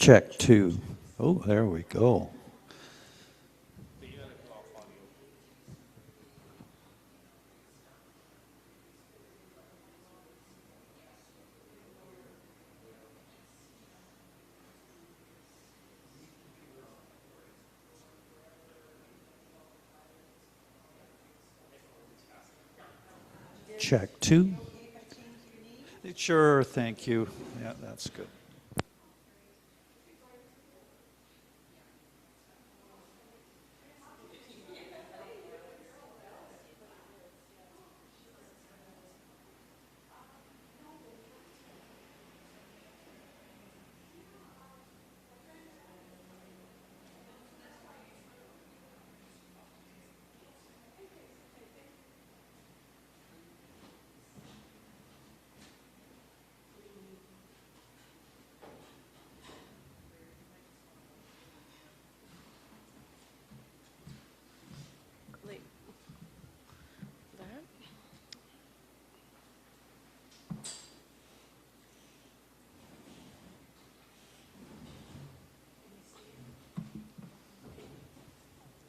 Check two. Oh, there we go. Check two. Sure, thank you. Yeah, that's good.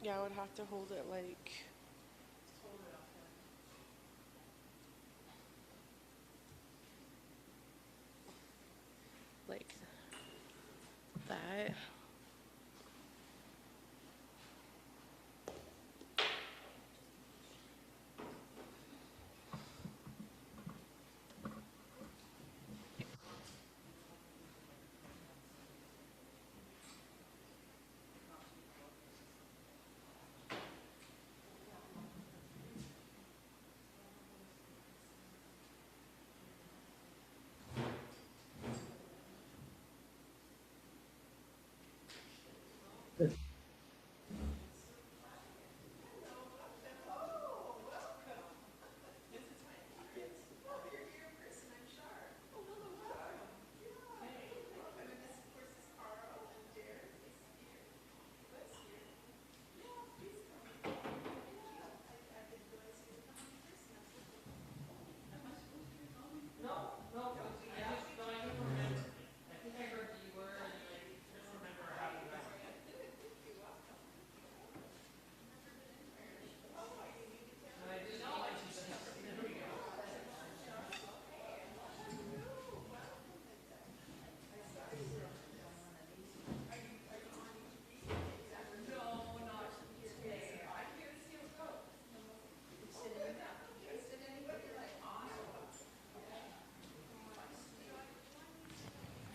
Yeah, I would have to hold it like that.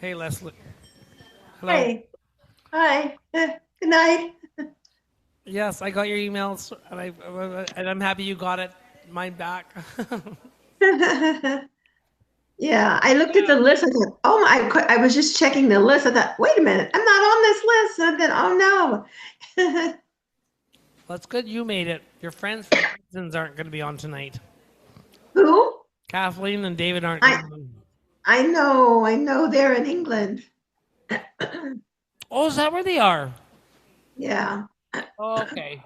Hey, Lesli. Hello. Hey. Hi. Good night. Yes, I got your emails, and I'm happy you got it. Mine back. Yeah, I looked at the list. I thought, oh my, I was just checking the list. I thought, wait a minute, I'm not on this list. And then, oh no. Well, it's good you made it. Your friends from Gibsons aren't going to be on tonight. Who? Kathleen and David aren't going to be on. I know they're in England. Oh, is that where they are? Yeah. Oh, okay.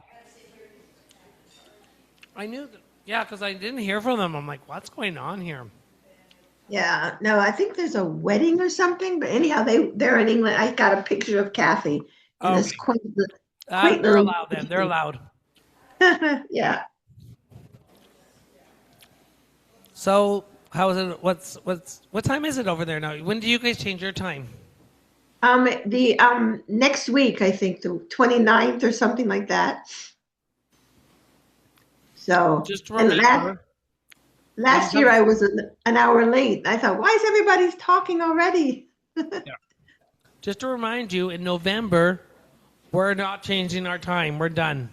I knew that. Yeah, because I didn't hear from them. I'm like, what's going on here? Yeah. No, I think there's a wedding or something, but anyhow, they're in England. I got a picture of Kathy in this quaint They're little. allowed then. They're allowed. Yeah. So, how is it? What time is it over there now? When do you guys change your time? The next week, I think the 29th or something like that. So Just and remember. last year I was an hour late. I thought, why is everybody talking already? Yeah. Just to remind you, in November, we're not changing our time. We're done.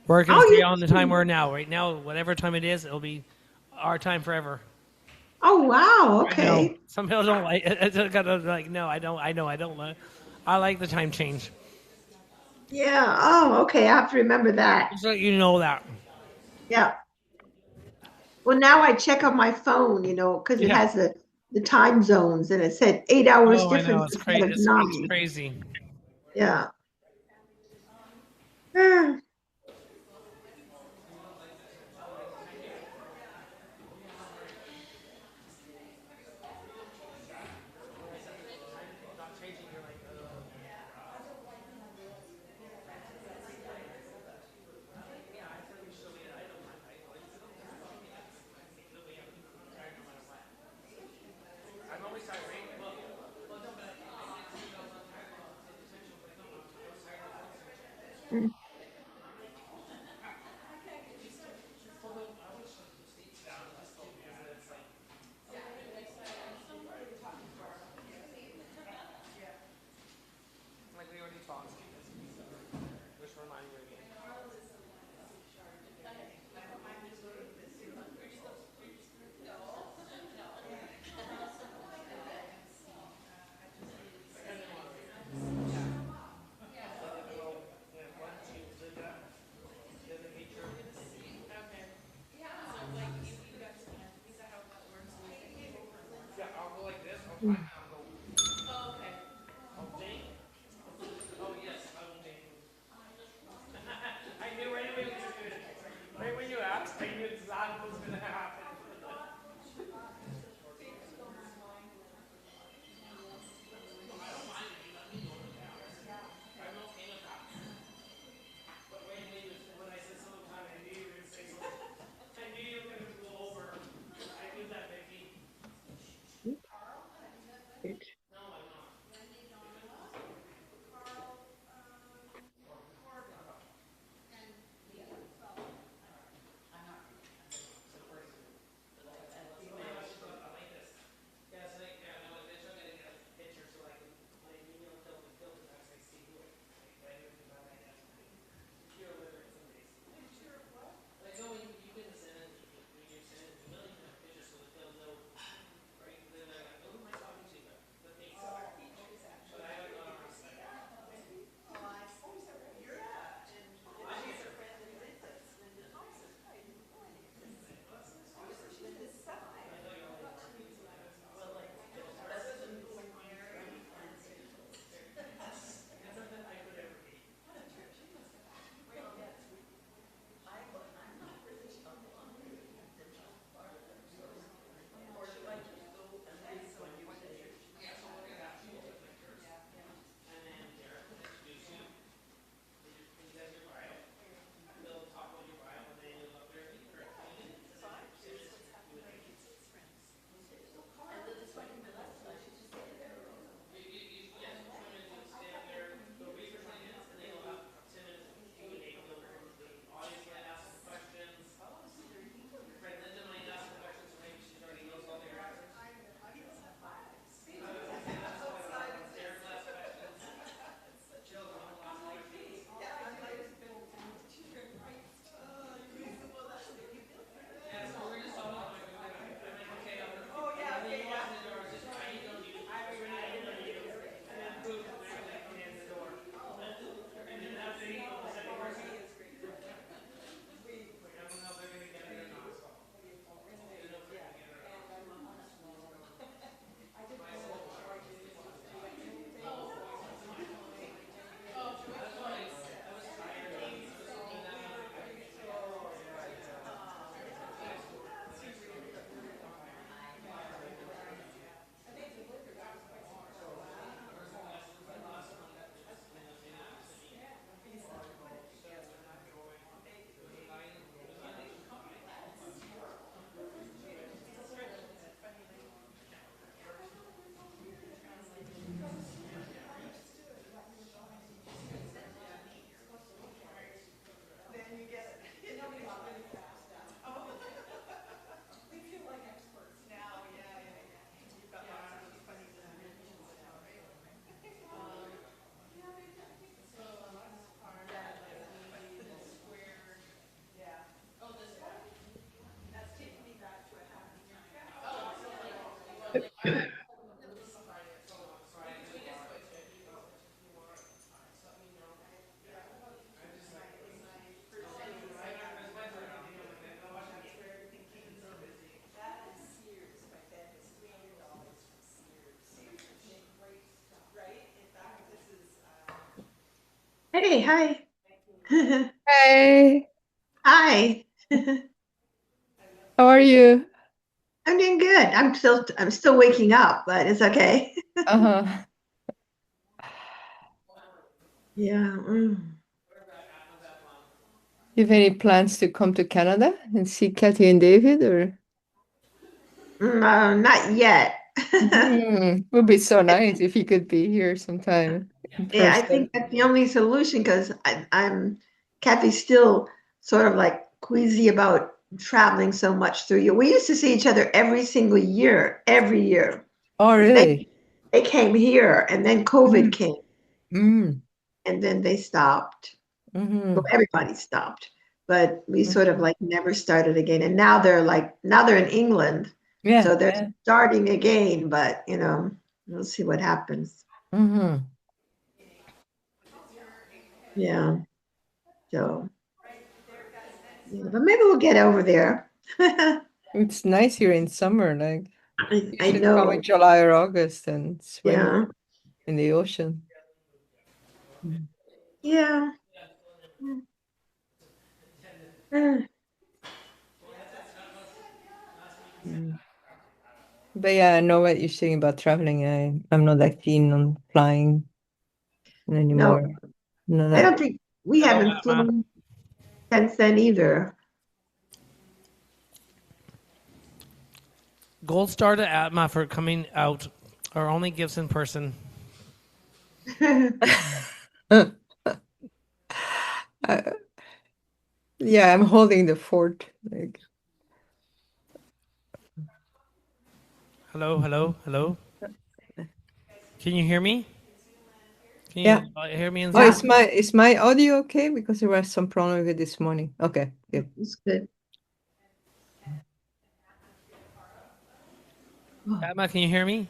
We're going to stay on the time we're now. Right now, whatever time it is, it'll be our time forever. Oh wow! Okay. Some people don't like it. Like, no, I don't. I know, I don't like. I like the time change. Yeah. Oh, okay. I have to remember that. Just so you know that. Yeah. Well, now I check on my phone, because it has the time zones, and it said 8 hours Oh, I know. difference It's instead crazy. of It's 9. crazy. Yeah. I knew right away what you were right when you asked, I knew exactly what was going to happen. When I said sometime, I knew you were going to say something. I knew you were going to go over. I knew that, Vicki. Hey, hi. Hey, Hi. how are you? I'm doing good. I'm still waking up, but it's okay. Uh-huh. Yeah. You have any plans to come to Canada and see Katie and David, or? Not yet. Would be so nice if you could be here sometime in Yeah, I person. think that's the only solution because I'm Kathy's still sort of like queasy about traveling so much through you. We used to see each other every single year, every year. Oh, They really? they came here and then COVID Mm. came Mm. and then they stopped. Well, Mm-hmm. everybody stopped, but we sort of Mm-hmm. like never started again. And now they're in England, Yeah, so they're yeah. starting again. But we'll see what happens. Mm-hmm. Yeah. So, yeah, but maybe we'll get over there. It's nice here in summer, like. You I should come know. in July or August and swim Yeah. in the ocean. Yeah. Uh, But yeah, I know what you're saying about traveling. I'm not that keen on flying No, anymore. No, I that don't think we Hello, haven't Atma. flown since then either. Gold star to Atma for coming out. Our only Gibson person. yeah, I'm holding the fort. Like, Hello, hello, hello. Can you hear me? Can yeah. you hear me in Oh, Zoom? is my audio okay? Because there was some problem with it this morning. Okay, good. It's good. Atma, can you hear me?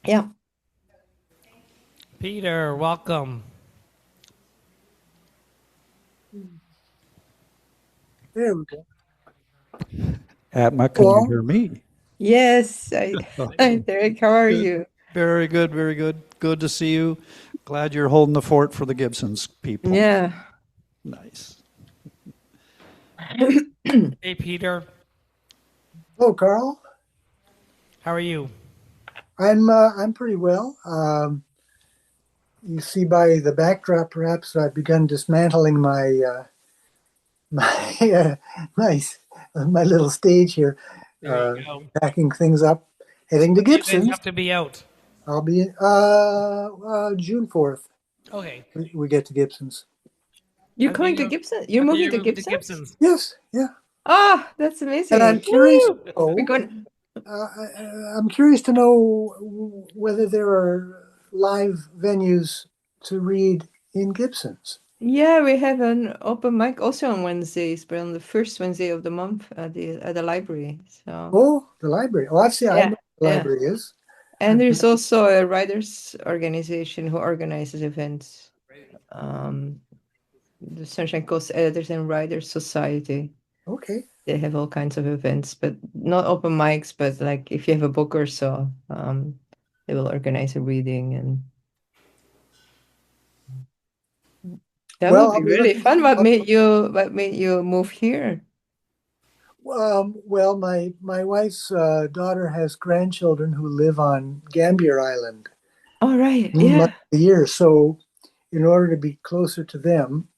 Yeah. Peter, welcome. There we go. Atma, can you Well, hear me? Yes. Hi, Derek. How are Good. you? Very good, very good. Good to see you. Glad you're holding the fort for the Gibsons people. Yeah. Nice. Hey, Peter. hello, Karl. How are you? I'm pretty well. You see by the backdrop, perhaps I've begun dismantling my my little stage here, There you go. packing things up, heading to When do you guys Gibsons. have to be out? I'll be June 4th. Okay. We get to Gibsons. You're I've coming been to Gibson? You're After moving you to move to Gibson? Gibsons. Yes, yeah. Ah, that's And amazing. I'm curious. Woo! We're going. I'm curious to know whether there are live venues to read in Gibsons. Yeah, we have an open mic also on Wednesdays, but on the first Wednesday of the month at the library. So Oh, the library. Oh, I know yeah, what the yeah. library is. And there's also a writers organization who organizes events. The Sunshine Coast Editors and Writers Society. Okay. They have all kinds of events, but not open mics, but like if you have a book or so, they will organize a reading and that Well, would I'll be be really looking. fun. What made you move here? Well, my wife's daughter has grandchildren who live on Gambier Island All right, much yeah. of the year. So, in order to be closer to them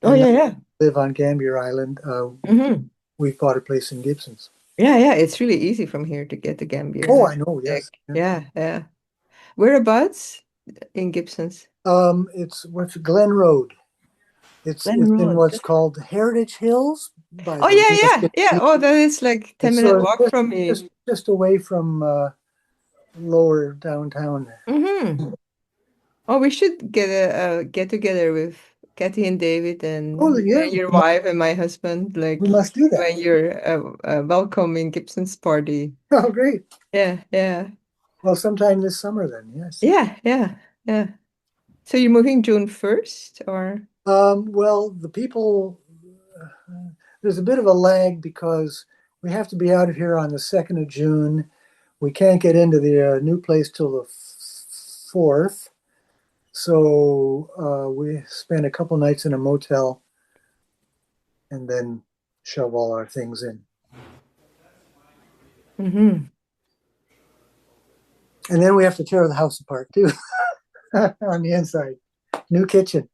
Oh and yeah, not yeah. live on Gambier Island, Mm-hmm. we bought a place in Gibsons. Yeah, yeah. It's really easy from here to get to Gambier. Oh, I know. Yes. Like, yeah, yeah. Whereabouts in Gibsons? It's what's Glen Road. It's Glen in Road. what's called Heritage Hills by Oh the US. yeah, yeah, yeah. Oh, that is like 10-minute Sort of walk from me. just away from lower downtown. Mm-hmm. Oh, we should get a get together with Katie and David Oh and yeah, your wife and my husband, like we must do that. when you're welcoming Gibson's party. Oh, great. Yeah, yeah, Well, sometime this summer then, yes. yeah, yeah, yeah. So you're moving June 1st, or? Well, the people, there's a bit of a lag because we have to be out of here on the 2nd of June. We can't get into the new place till the 4th. So we spend a couple nights in a motel and then shove all our things in. Mm-hmm. And then we have to tear the house apart too on the inside. New kitchen.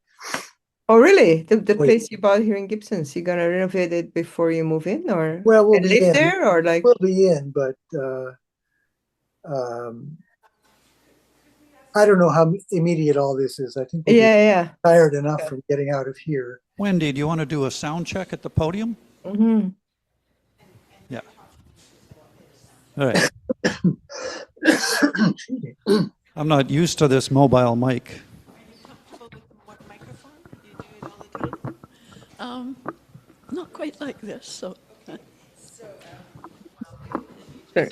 Oh, really? The Wait. place you bought here in Gibsons, you gonna renovate it before you move in, or Well, we'll and be live in. there, or like? We'll be in, but um, I don't know how immediate all this is. I think we'll be Yeah, tired enough from getting out of here. Wendy, do you want to do a sound check at the podium? yeah. Mm-hmm. Yeah. All right. I'm not used to this mobile mic. What microphone? You do it all the time? Not quite like this, so. Sure.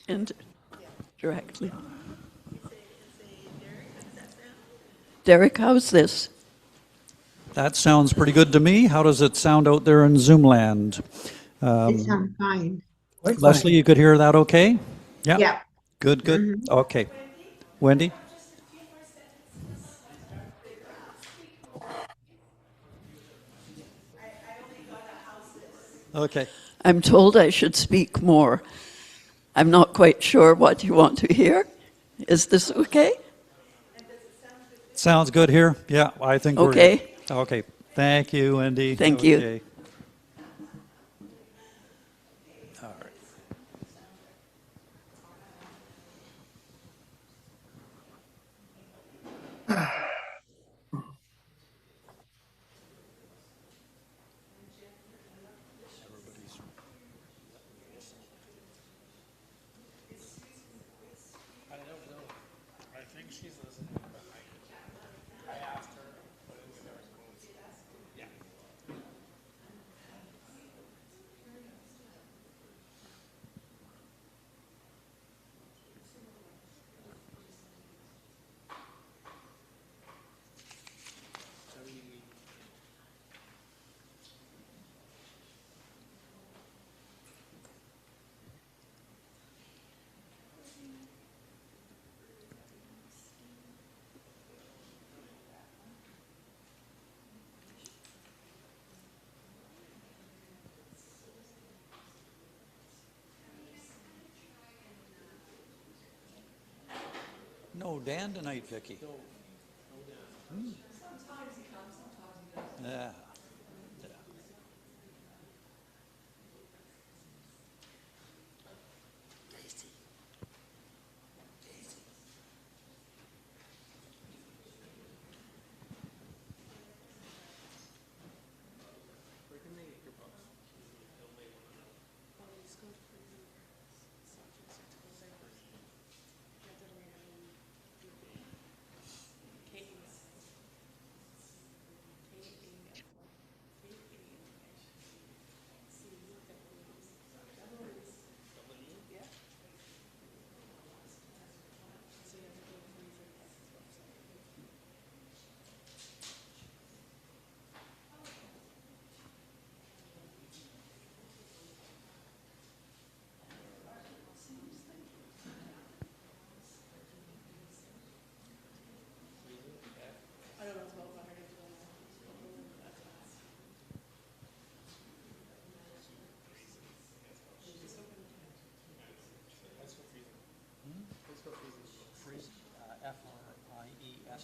And directly. Derek, how's this? That sounds pretty good to me. How does it sound out there in Zoomland? It sounds fine. Quite Leslie, fine. you could hear that okay? Yeah. Yeah. Good, good. Okay. Wendy? Okay. I'm told I should speak more. I'm not quite sure what you want to hear. Is this okay? Sounds good here? Yeah, I think we're Okay. good. Okay. Thank you, Wendy. Thank you. Okay. All right. No Dan tonight, Vicki. Hmm. Yeah. F-R-I-E-S-E-N.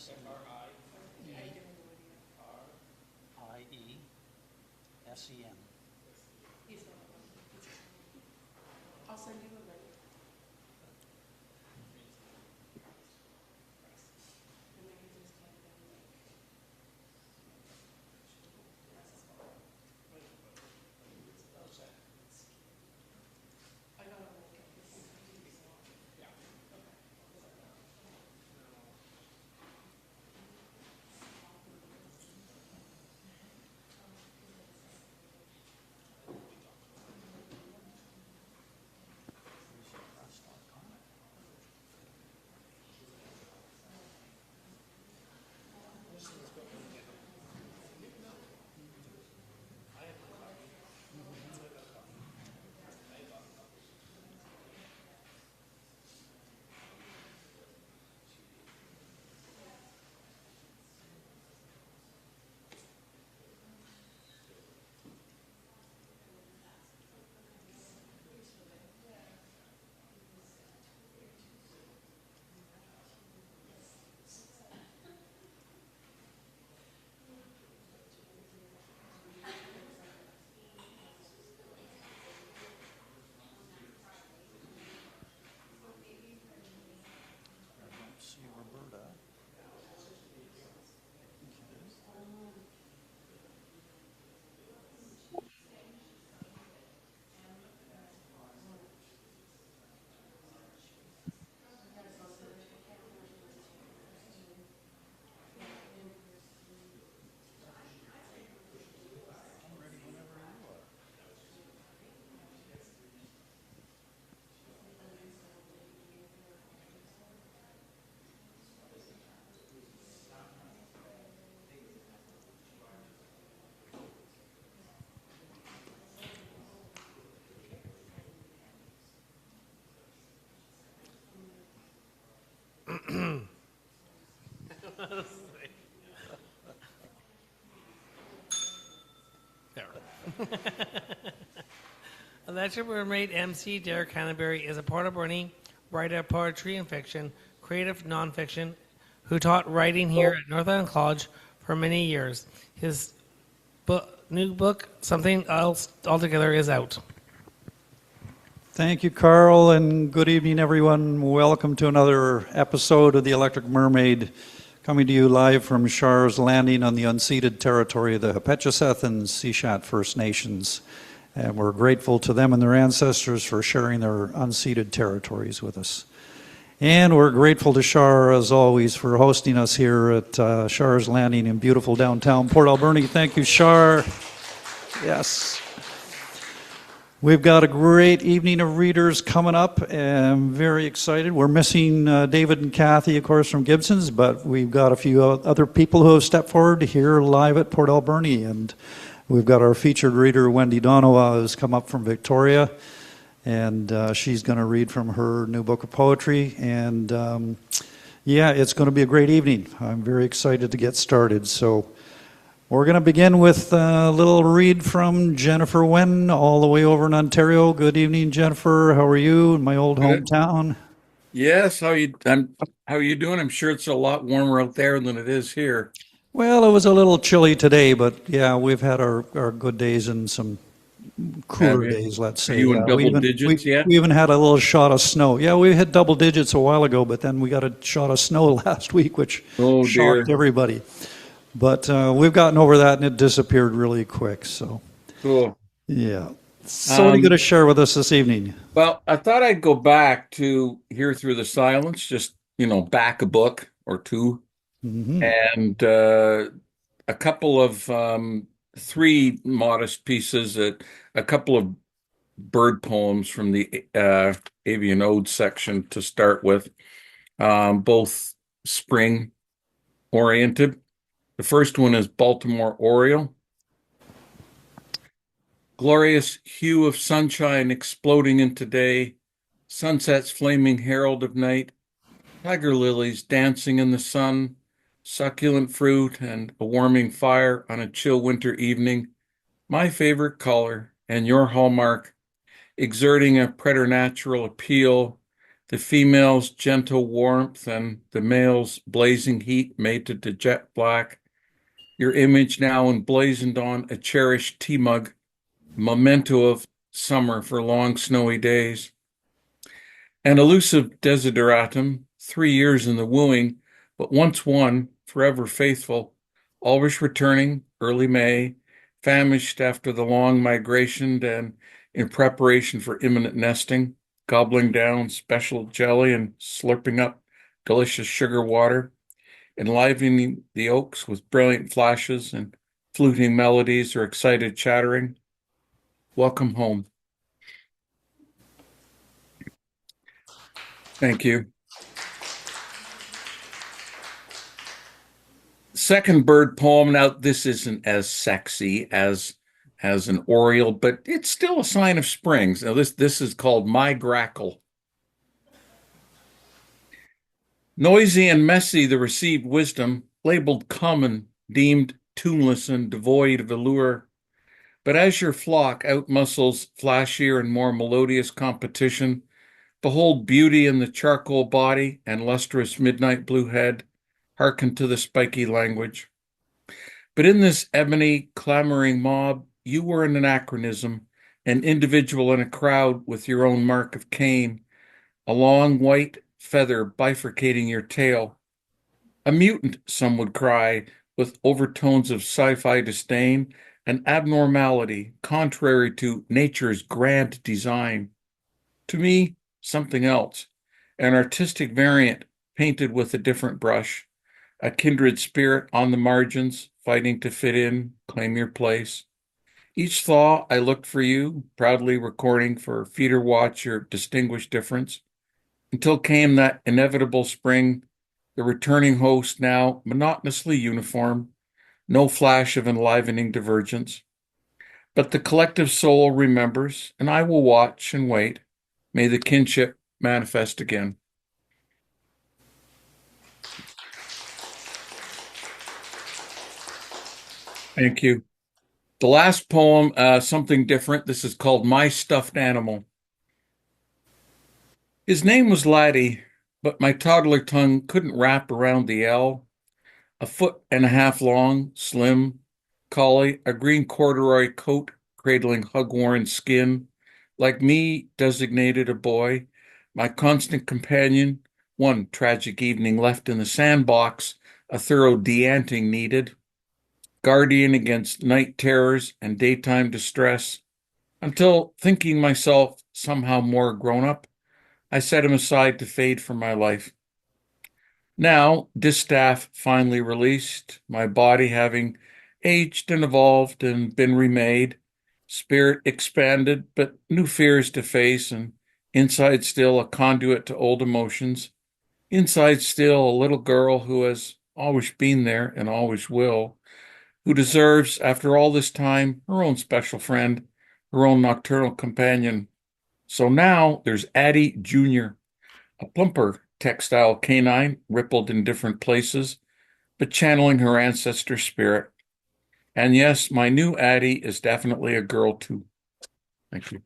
Alleged Mermaid Emcee Derek Hanebury is a Port Alberni writer of poetry and fiction, creative nonfiction, who taught writing here at North Island College for many years. His new book, Something Else Altogether, is out. Thank you, Karl, and good evening, everyone. Welcome to another episode of The Electric Mermaid, coming to you live from Char's Landing on the unceded territory of the Hepetcheseth and Sishat First Nations. And we're grateful to them and their ancestors for sharing their unceded territories with us. And we're grateful to Char, as always, for hosting us here at Char's Landing in beautiful downtown Port Alberni. Thank you, Char. Yes. We've got a great evening of readers coming up, and I'm very excited. We're missing David and Kathy, of course, from Gibsons, but we've got a few other people who have stepped forward here live at Port Alberni, and we've got our featured reader, Wendy Donawa, who's come up from Victoria, and she's going to read from her new book of poetry, and yeah, it's going to be a great evening. I'm very excited to get started, so we're going to begin with a little read from Jennifer Wenn, all the way over in Ontario. Good evening, Jennifer. How are you in my old hometown? Yes, how are you doing? I'm sure it's a lot warmer out there than it is here. Well, it was a little chilly today, but yeah, we've had our good days and some cooler days, let's say. Are you in double digits yet? We even had a little shot of snow. Yeah, we hit double digits a while ago, but then we got a shot of snow last week, which shocked everybody. But we've gotten over that, and it disappeared really quick. So, cool. Yeah. So what are you going to share with us this evening? Well, I thought I'd go back to Hear Through the Silence, just, back a book or two. Mm-hmm. And a couple of three modest pieces, a couple of bird poems from the Avian Ode section to start with, both spring oriented. The first one is Baltimore Oriole. Glorious hue of sunshine exploding into day, sunset's flaming herald of night, tiger lilies dancing in the sun, succulent fruit and a warming fire on a chill winter evening, my favorite color and your hallmark, exerting a preternatural appeal, the female's gentle warmth and the male's blazing heat mated to jet black, your image now emblazoned on a cherished tea mug, memento of summer for long snowy days. An elusive desideratum, 3 years in the wooing, but once won, forever faithful, always returning, early May, famished after the long migration and in preparation for imminent nesting, gobbling down special jelly and slurping up delicious sugar water, enlivening the oaks with brilliant flashes and fluting melodies or excited chattering. Welcome home. Thank you. Second bird poem. Now, this isn't as sexy as an oriole, but it's still a sign of spring. So this is called My Grackle. Noisy and messy the received wisdom, labeled common, deemed tuneless and devoid of allure. But as your flock outmuscles flashier and more melodious competition, behold beauty in the charcoal body and lustrous midnight blue head, hearken to the spiky language. But in this ebony, clamoring mob, you were an anachronism, an individual in a crowd with your own mark of Cain, a long white feather bifurcating your tail. A mutant, some would cry, with overtones of sci-fi disdain, an abnormality contrary to nature's grand design. To me, something else, an artistic variant painted with a different brush, a kindred spirit on the margins, fighting to fit in, claim your place. Each thaw I looked for you, proudly recording for feeder watch your distinguished difference, until came that inevitable spring, the returning host now monotonously uniform, no flash of enlivening divergence. But the collective soul remembers, and I will watch and wait. May the kinship manifest again. Thank you. The last poem, something different. This is called My Stuffed Animal. His name was Laddie, but my toddler tongue couldn't wrap around the L. 1.5 feet long, slim, collie, a green corduroy coat cradling hug-worn skin. Like me, designated a boy, my constant companion, one tragic evening left in the sandbox, a thorough deanting needed. Guardian against night terrors and daytime distress, until, thinking myself somehow more grown up, I set him aside to fade from my life. Now, distaff finally released, my body having aged and evolved and been remade, spirit expanded, but new fears to face, and inside still a conduit to old emotions, inside still a little girl who has always been there and always will, who deserves, after all this time, her own special friend, her own nocturnal companion. So now there's Addie Jr., a plumper textile canine, rippled in different places, but channeling her ancestor spirit. And yes, my new Addie is definitely a girl too. Thank you.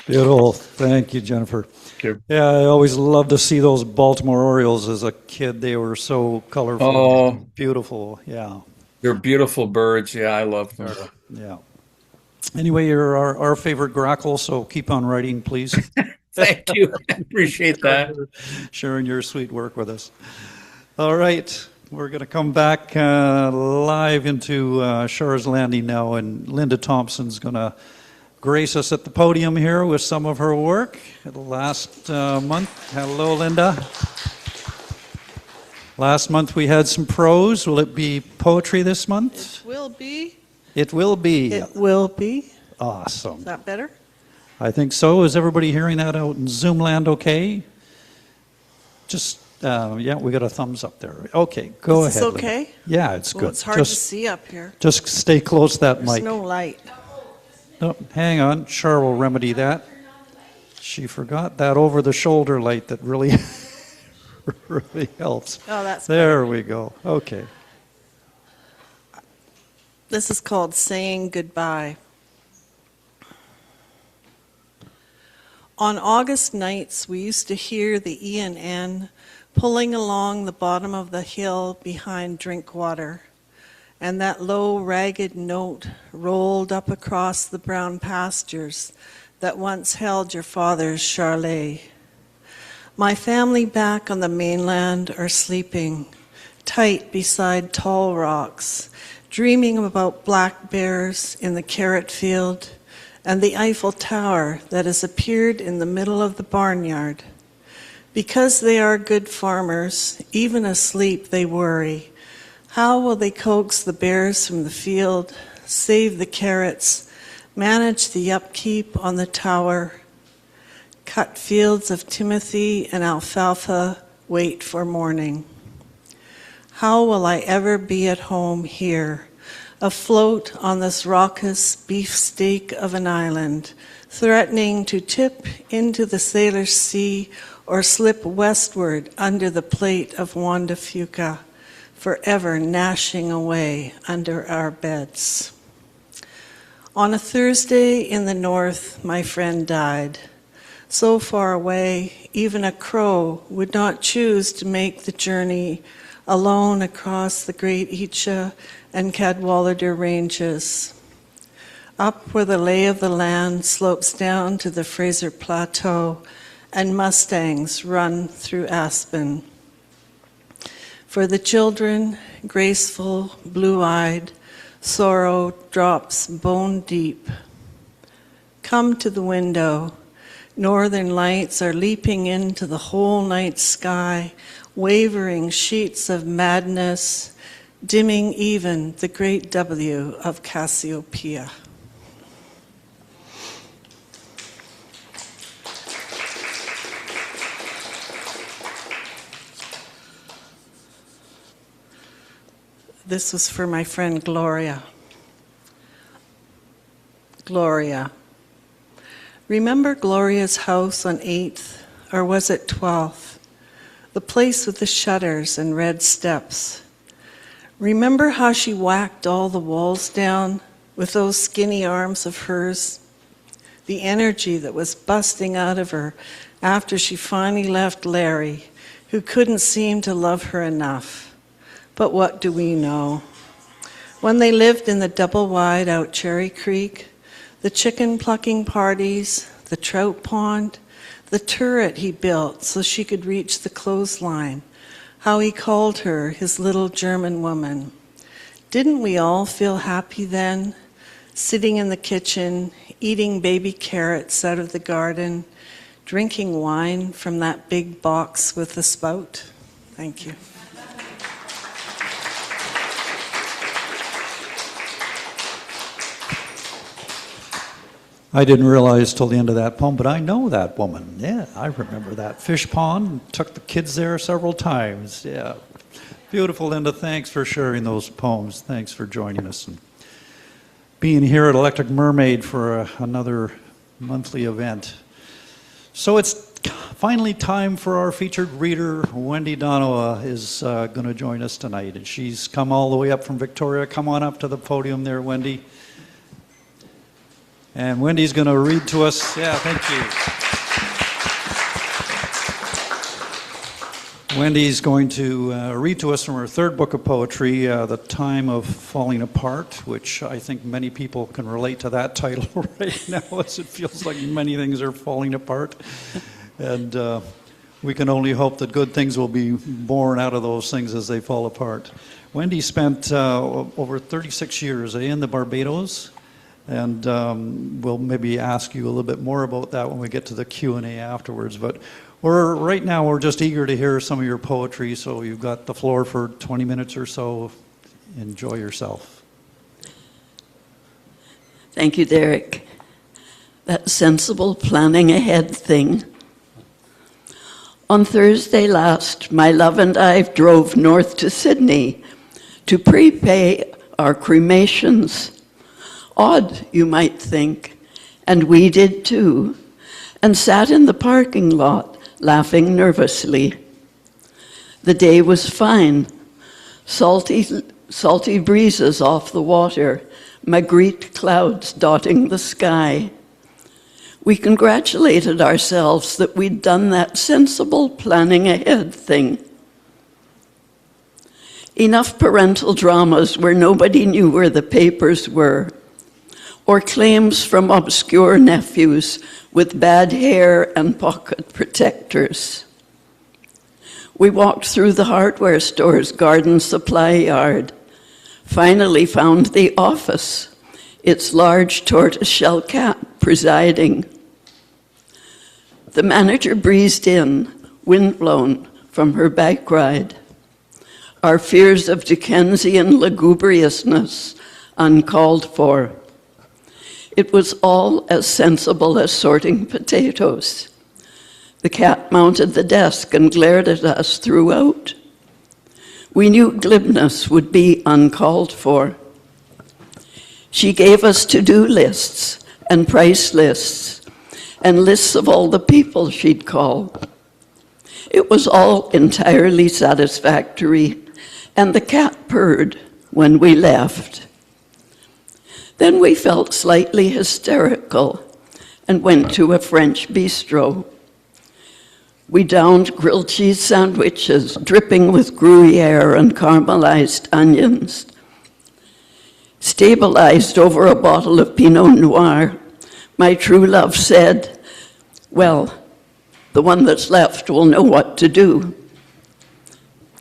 Beautiful. Thank you, Jennifer. You. Yeah, I always loved to see those Baltimore Orioles as a kid. They were so colorful. Oh, beautiful. Yeah. They're beautiful birds. Yeah, I love them. Yeah. Anyway, you're our favorite grackle, so keep on writing, please. Thank you. I appreciate that. Sharing your sweet work with us. All right. We're going to come back live into Char's Landing now, and Linda Thompson's going to grace us at the podium here with some of her work last month. Hello, Linda. Last month we had some prose. Will it be poetry this month? It will be. It will be. It will be. Awesome. Is that better? I think so. Is everybody hearing that out in Zoom land okay? Just, yeah, we got a thumbs up there. Okay, go Is ahead. this okay? Linda. Yeah, it's Well, good. it's hard to see up here. Just stay close to that There's mic. no light. No, hang on. Char will remedy that. She forgot that over-the-shoulder light that really, really helps. Oh, that's There we go. Okay. This is called Saying Goodbye. On August nights, we used to hear the E&N pulling along the bottom of the hill behind Drinkwater, and that low, ragged note rolled up across the brown pastures that once held your father's Charlet. My family back on the mainland are sleeping, tight beside tall rocks, dreaming about black bears in the carrot field and the Eiffel Tower that has appeared in the middle of the barnyard. Because they are good farmers, even asleep they worry. How will they coax the bears from the field, save the carrots, manage the upkeep on the tower, cut fields of timothy and alfalfa, wait for morning? How will I ever be at home here, afloat on this raucous beefsteak of an island, threatening to tip into the sailor's sea or slip westward under the plate of Juan de Fuca, forever gnashing away under our beds? On a Thursday in the north, my friend died. So far away, even a crow would not choose to make the journey alone across the great Itcha and Cadwallader ranges, up where the lay of the land slopes down to the Fraser Plateau and mustangs run through Aspen. For the children, graceful, blue-eyed, sorrow drops bone deep. Come to the window. Northern lights are leaping into the whole night sky, wavering sheets of madness, dimming even the great W of Cassiopeia. This was for my friend Gloria. Gloria. Remember Gloria's house on 8th, or was it 12th? The place with the shutters and red steps. Remember how she whacked all the walls down with those skinny arms of hers? The energy that was busting out of her after she finally left Larry, who couldn't seem to love her enough. But what do we know? When they lived in the double-wide out Cherry Creek, the chicken plucking parties, the trout pond, the turret he built so she could reach the clothesline, how he called her his little German woman. Didn't we all feel happy then, sitting in the kitchen, eating baby carrots out of the garden, drinking wine from that big box with the spout? Thank you. I didn't realize till the end of that poem, but I know that woman. Yeah, I remember that. Fish pond, took the kids there several times. Yeah. Beautiful, Linda. Thanks for sharing those poems. Thanks for joining us and being here at Electric Mermaid for another monthly event. So it's finally time for our featured reader. Wendy Donawa is going to join us tonight, and she's come all the way up from Victoria. Come on up to the podium there, Wendy. And Wendy's going to read to us. Yeah, thank you. Wendy's going to read to us from her third book of poetry, The Time of Falling Apart, which I think many people can relate to that title right now, as it feels like many things are falling apart. And we can only hope that good things will be born out of those things as they fall apart. Wendy spent over 36 years in the Barbados. And we'll maybe ask you a little bit more about that when we get to the Q&A afterwards. But right now we're just eager to hear some of your poetry, so you've got the floor for 20 minutes or so. Enjoy yourself. Thank you, Derek. That sensible planning ahead thing. On Thursday last, my love and I drove north to Sydney to prepay our cremations. Odd, you might think, and we did too, and sat in the parking lot, laughing nervously. The day was fine, salty breezes off the water, Magritte clouds dotting the sky. We congratulated ourselves that we'd done that sensible planning ahead thing. Enough parental dramas where nobody knew where the papers were, or claims from obscure nephews with bad hair and pocket protectors. We walked through the hardware store's garden supply yard, finally found the office, its large tortoiseshell cat presiding. The manager breezed in, windblown from her bike ride. Our fears of Dickensian lugubriousness uncalled for. It was all as sensible as sorting potatoes. The cat mounted the desk and glared at us throughout. We knew glibness would be uncalled for. She gave us to-do lists and price lists and lists of all the people she'd call. It was all entirely satisfactory, and the cat purred when we left. Then we felt slightly hysterical and went to a French bistro. We downed grilled cheese sandwiches dripping with Gruyere and caramelized onions. Stabilized over a bottle of Pinot Noir, my true love said, "Well, the one that's left will know what to do."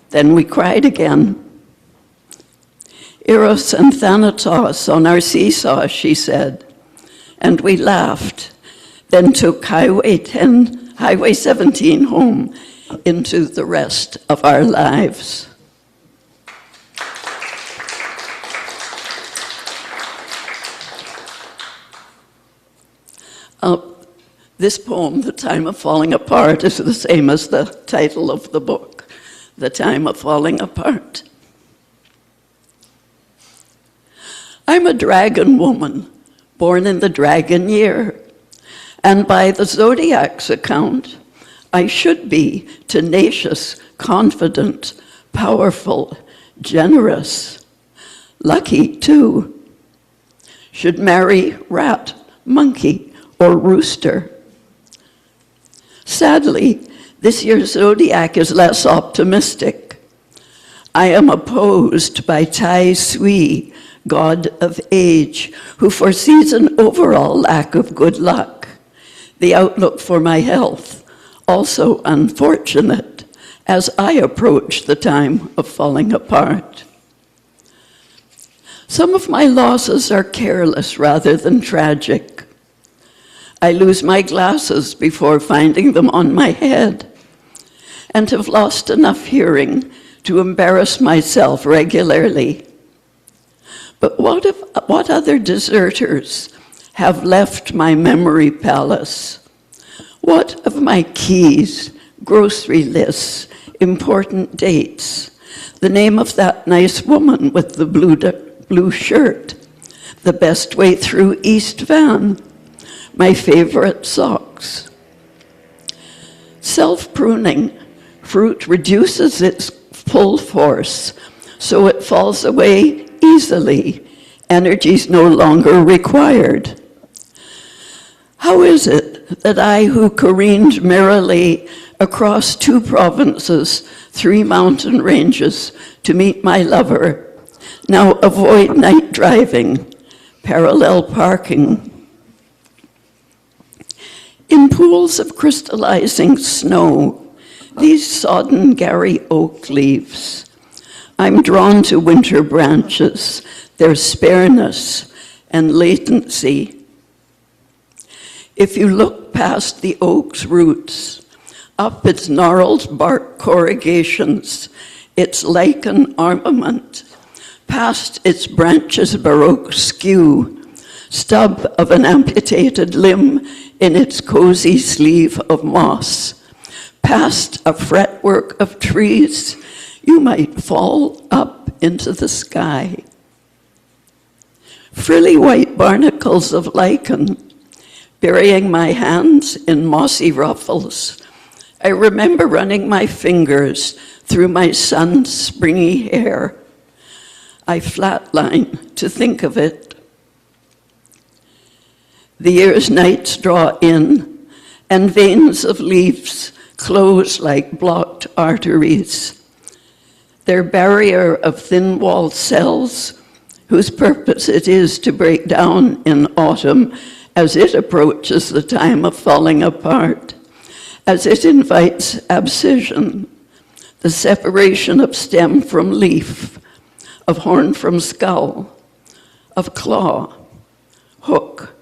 Then we cried again. Eros and Thanatos on our seesaw, she said, and we laughed, then took Highway 17 home into the rest of our lives. This poem, The Time of Falling Apart, is the same as the title of the book, The Time of Falling Apart. I'm a dragon woman, born in the dragon year, and by the zodiac's account, I should be tenacious, confident, powerful, generous, lucky too. Should marry rat, monkey, or rooster. Sadly, this year's zodiac is less optimistic. I am opposed by Tai Sui, god of age, who foresees an overall lack of good luck. The outlook for my health, also unfortunate, as I approach the time of falling apart. Some of my losses are careless rather than tragic. I lose my glasses before finding them on my head, and have lost enough hearing to embarrass myself regularly. But what other deserters have left my memory palace? What of my keys, grocery lists, important dates, the name of that nice woman with the blue shirt, the best way through East Van, my favorite socks? Self-pruning, fruit reduces its pull force, so it falls away easily. Energy's no longer required. How is it that I, who careened merrily across 2 provinces, 3 mountain ranges to meet my lover, now avoid night driving, parallel parking? In pools of crystallizing snow, these sodden Gary oak leaves, I'm drawn to winter branches, their spareness and latency. If you look past the oak's roots, up its gnarled bark corrugations, its lichen armament, past its branches' baroque skew, stub of an amputated limb in its cozy sleeve of moss, past a fretwork of trees, you might fall up into the sky. Frilly white barnacles of lichen, burying my hands in mossy ruffles. I remember running my fingers through my son's springy hair. I flatline to think of it. The year's nights draw in, and veins of leaves close like blocked arteries. Their barrier of thin-walled cells, whose purpose it is to break down in autumn as it approaches the time of falling apart, as it invites abscission, the separation of stem from leaf, of horn from skull, of claw, hook,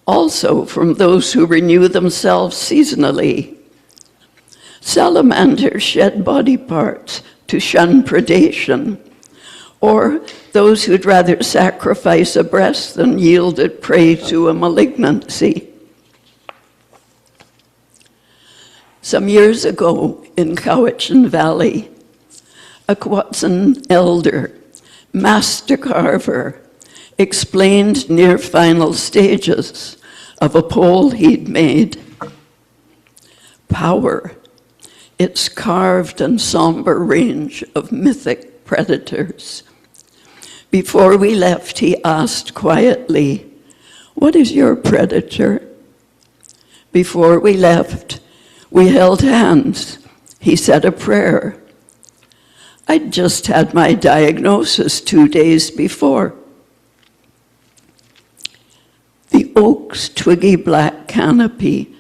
also from those who renew themselves seasonally. Salamanders shed body parts to shun predation, or those who'd rather sacrifice a breast than yielded prey to a malignancy. Some years ago in Cowichan Valley, a Quatsin elder, master carver, explained near final stages of a pole he'd made. Power, its carved and somber range of mythic predators. Before we left, he asked quietly, "What is your predator?" Before we left, we held hands. He said a prayer. I'd just had my diagnosis 2 days before. The oak's twiggy black canopy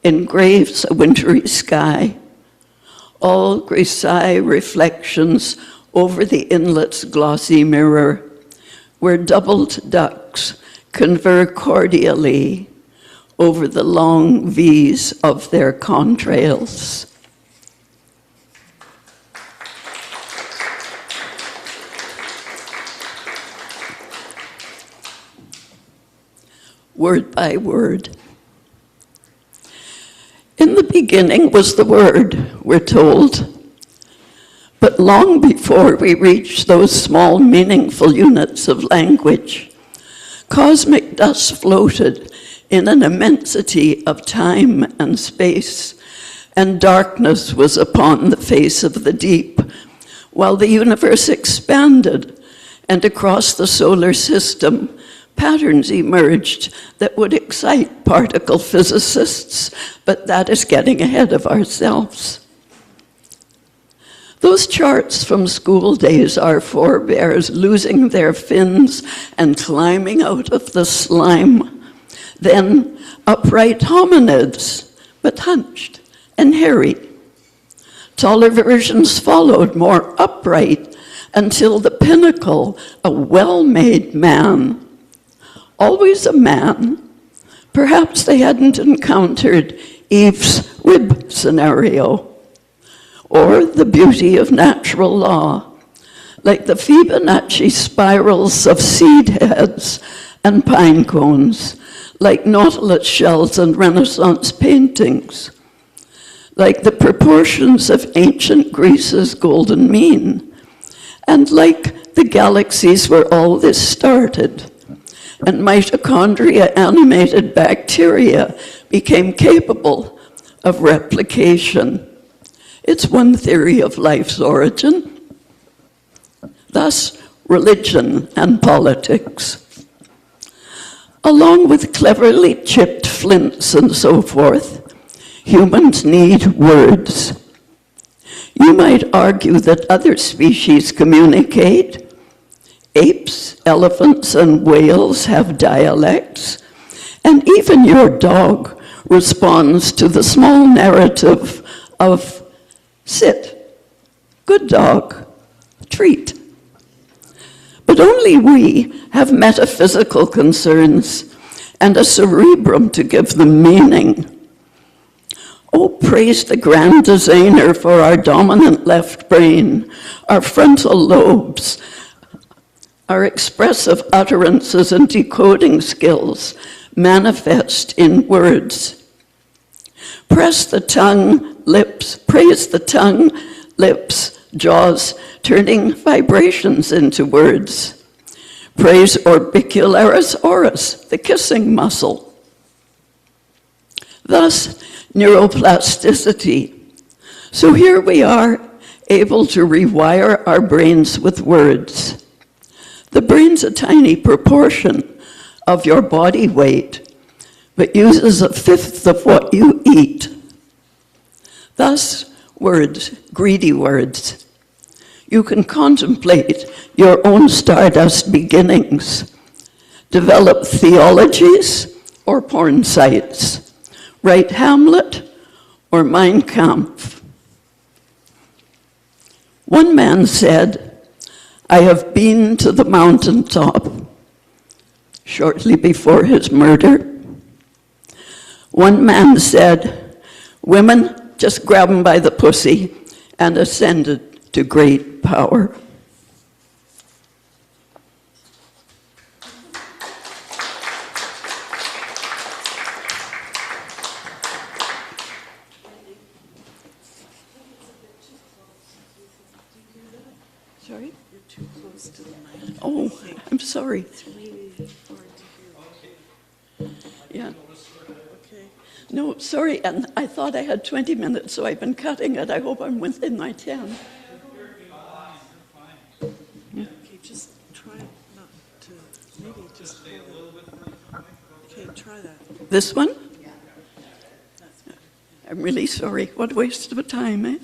engraves a wintry sky, all grisaille reflections over the inlet's glossy mirror, where doubled ducks conver cordially over the long V's of their contrails. Word by word. In the beginning was the Word, we're told. But long before we reach those small, meaningful units of language, cosmic dust floated in an immensity of time and space, and darkness was upon the face of the deep, while the universe expanded, and across the solar system, patterns emerged that would excite particle physicists, but that is getting ahead of ourselves. Those charts from school days, our forebears losing their fins and climbing out of the slime. Then upright hominids, but hunched and hairy. Taller versions followed, more upright, until the pinnacle, a well-made man. Always a man. Perhaps they hadn't encountered Eve's rib scenario, or the beauty of natural law, like the Fibonacci spirals of seed heads and pine cones, like nautilus shells and Renaissance paintings, like the proportions of ancient Greece's golden mean, and like the galaxies where all this started. And mitochondria animated bacteria became capable of replication. It's one theory of life's origin. Thus, religion and politics. Along with cleverly chipped flints and so forth, humans need words. You might argue that other species communicate. Apes, elephants, and whales have dialects, and even your dog responds to the small narrative of sit, good dog, treat. But only we have metaphysical concerns and a cerebrum to give them meaning. Oh, praise the grand designer for our dominant left brain, our frontal lobes, our expressive utterances and decoding skills manifest in words. Praise the tongue, lips, jaws, turning vibrations into words. Praise orbicularis oris, the kissing muscle. Thus, neuroplasticity. So here we are, able to rewire our brains with words. The brain's a tiny proportion of your body weight, but uses a fifth of what you eat. Thus, words, greedy words. You can contemplate your own stardust beginnings, develop theologies or porn sites, write Hamlet or Mein Kampf. One man said, I have been to the mountaintop, shortly before his murder. One man said, women, just grab him by the pussy, and ascended to great power. Sorry? You're too close to the mic. Oh, I'm sorry. It's really hard to hear. Yeah. Okay. No, sorry, and I thought I had 20 minutes, so I've been cutting it. I hope I'm within my 10. Okay, just try not to, maybe just hold it. Okay, try that. This one? I'm really sorry. What a waste of a time, eh?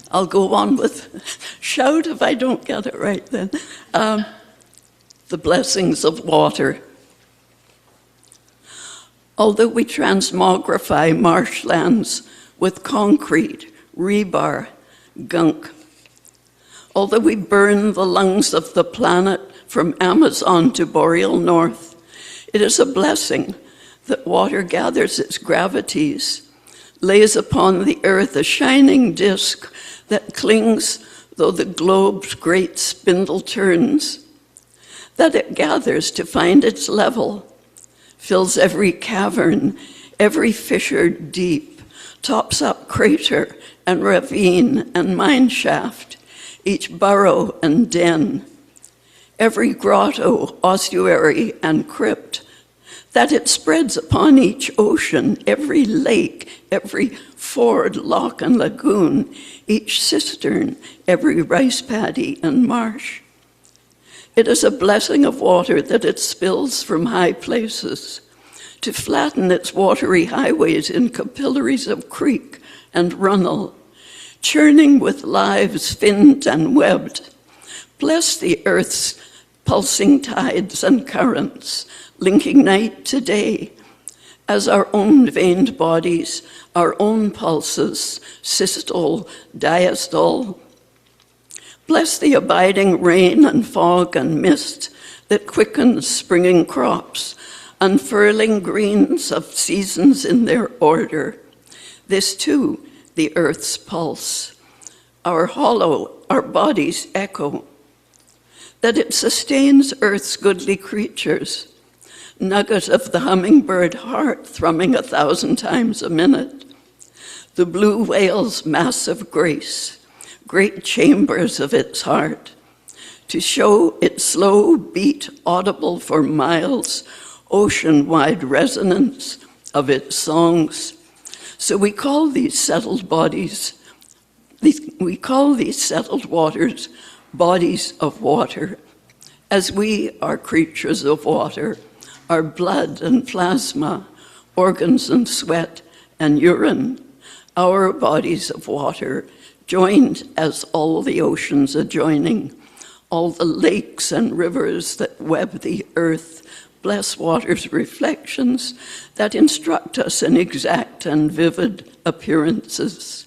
I'll go on with shout if I don't get it right then. The blessings of water. Although we transmogrify marshlands with concrete, rebar, gunk, although we burn the lungs of the planet from Amazon to boreal north, it is a blessing that water gathers its gravities, lays upon the earth a shining disk that clings though the globe's great spindle turns, that it gathers to find its level, fills every cavern, every fissure deep, tops up crater and ravine and mine shaft, each burrow and den, every grotto, ossuary, and crypt, that it spreads upon each ocean, every lake, every ford, loch, and lagoon, each cistern, every rice paddy and marsh. It is a blessing of water that it spills from high places, to flatten its watery highways in capillaries of creek and runnel, churning with lives finned and webbed. Bless the earth's pulsing tides and currents, linking night to day, as our own veined bodies, our own pulses, systole, diastole. Bless the abiding rain and fog and mist that quickens springing crops, unfurling greens of seasons in their order. This too, the earth's pulse, our hollow, our body's echo, that it sustains earth's goodly creatures, nugget of the hummingbird heart thrumming 1,000 times a minute, the blue whale's massive grace, great chambers of its heart, to show its slow beat audible for miles, ocean-wide resonance of its songs. So we call these settled bodies, we call these settled waters bodies of water, as we are creatures of water, our blood and plasma, organs and sweat and urine, our bodies of water, joined as all the oceans adjoining, all the lakes and rivers that web the earth, bless water's reflections that instruct us in exact and vivid appearances.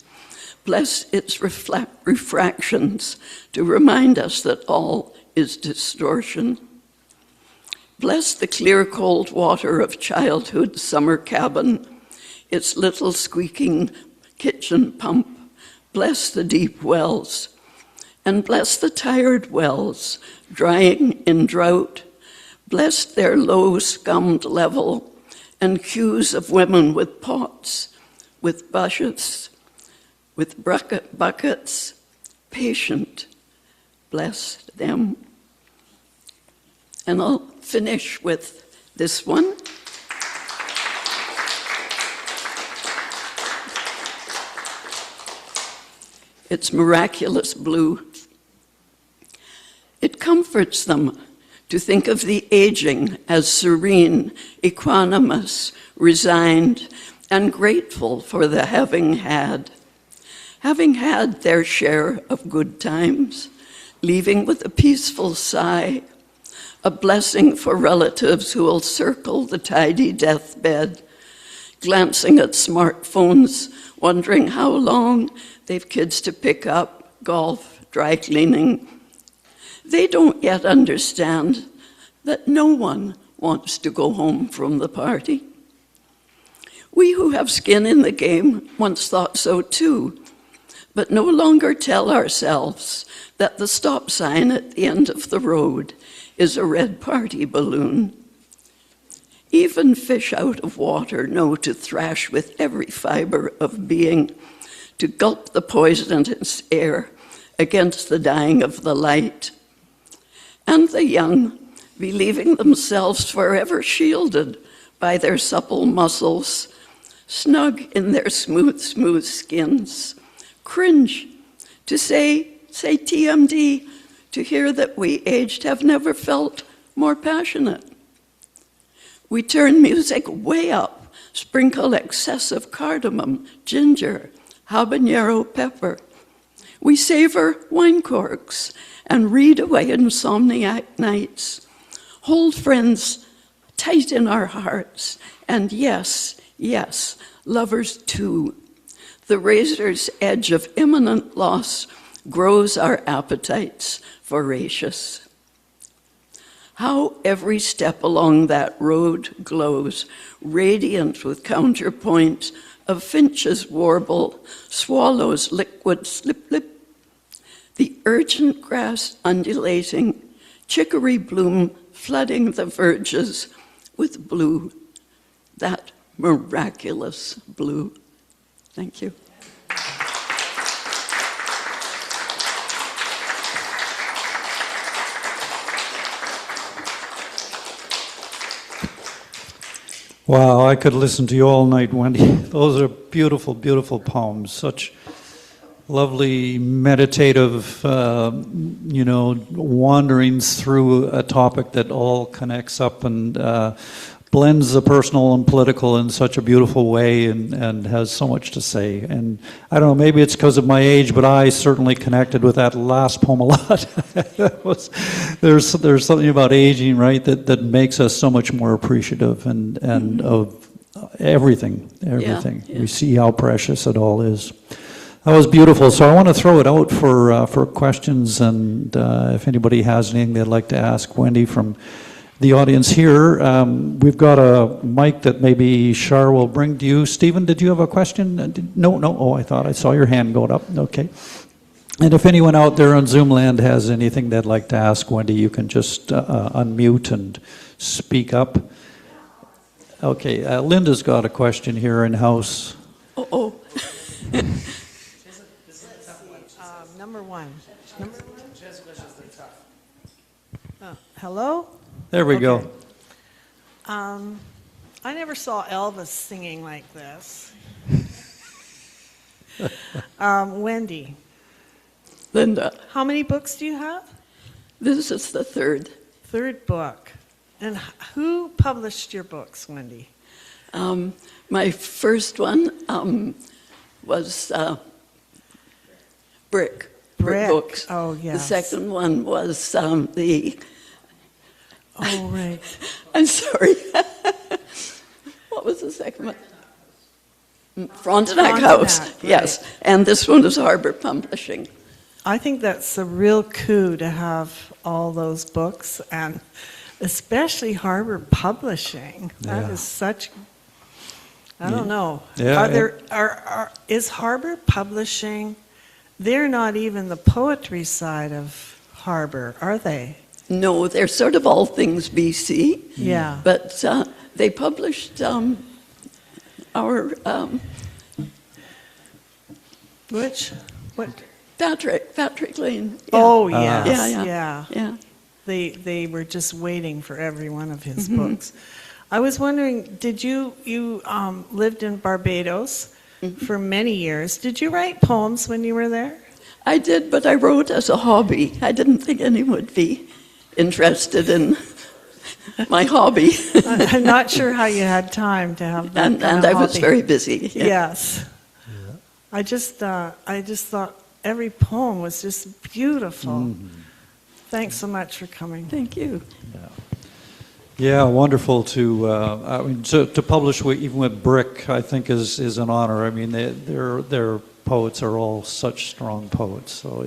Bless its refractions to remind us that all is distortion. Bless the clear, cold water of childhood's summer cabin, its little squeaking kitchen pump. Bless the deep wells, and bless the tired wells, drying in drought. Bless their low, scummed level, and queues of women with pots, with buckets, patient. Bless them. And I'll finish with this one. It's miraculous blue. It comforts them to think of the aging as serene, equanimous, resigned, and grateful for the having had their share of good times, leaving with a peaceful sigh, a blessing for relatives who will circle the tidy deathbed, glancing at smartphones, wondering how long they've kids to pick up, golf, dry cleaning. They don't yet understand that no one wants to go home from the party. We who have skin in the game once thought so too, but no longer tell ourselves that the stop sign at the end of the road is a red party balloon. Even fish out of water know to thrash with every fiber of being, to gulp the poisonous air against the dying of the light. And the young, believing themselves forever shielded by their supple muscles, snug in their smooth, smooth skins, cringe to say TMD, to hear that we aged have never felt more passionate. We turn music way up, sprinkle excessive cardamom, ginger, habanero pepper. We savor wine corks and read away insomniac nights, hold friends tight in our hearts, and yes, lovers too. The razor's edge of imminent loss grows our appetites voracious. How every step along that road glows, radiant with counterpoint of finch's warble, swallows liquid slip-lip, the urgent grass undulating, chicory bloom flooding the verges with blue, that miraculous blue. Thank you. Wow, I could listen to you all night, Wendy. Those are beautiful, beautiful poems. Such lovely, meditative, wanderings through a topic that all connects up and blends the personal and political in such a beautiful way, and has so much to say. And I don't know, maybe it's because of my age, but I certainly connected with that last poem a lot. There's something about aging, right, that makes us so much more appreciative and of everything. Yeah. We see how precious it all is. That was beautiful. So I want to throw it out for questions, and if anybody has anything they'd like to ask Wendy from the audience here. We've got a mic that maybe Char will bring to you. Stephen, did you have a question? No. Oh, I thought I saw your hand going up. Okay. And if anyone out there on Zoom land has anything they'd like to ask Wendy, you can just unmute and speak up. Okay, Linda's got a question here in-house. Number one. Hello? There we go. I never saw Elvis singing like this. Wendy, Linda, how many books do you have? this is the third. Third book. And who published your books, Wendy? My first one was Brick Books. Oh, yes. The second one was the... Oh, right. I'm sorry. What was the second one? Frontenac House, right. yes. And this one is Harbor Publishing. I think that's a real coup to have all those books, and especially Harbor Publishing. That Yeah. is such... I don't know. Yeah, Is Harbor Publishing... They're not even the poetry side of Harbor, are they? No, they're sort of all things BC. Yeah. But they published our... Which? What? Patrick Lane. Yeah. Oh, yes. Yeah. They were just waiting for every one of his books. I was wondering, did you lived in Barbados for many years. Did you write poems when you were there? I did, but I wrote as a hobby. I didn't think anyone would be interested in my hobby. I'm not sure how you had time to have that and kind I of was hobby. very busy. Yeah. Yes. Yeah. I just thought every poem was just beautiful. Thanks so much for coming. Thank you. Yeah, wonderful to publish even with Brick, I think is an honor. I mean, their poets are all such strong poets. So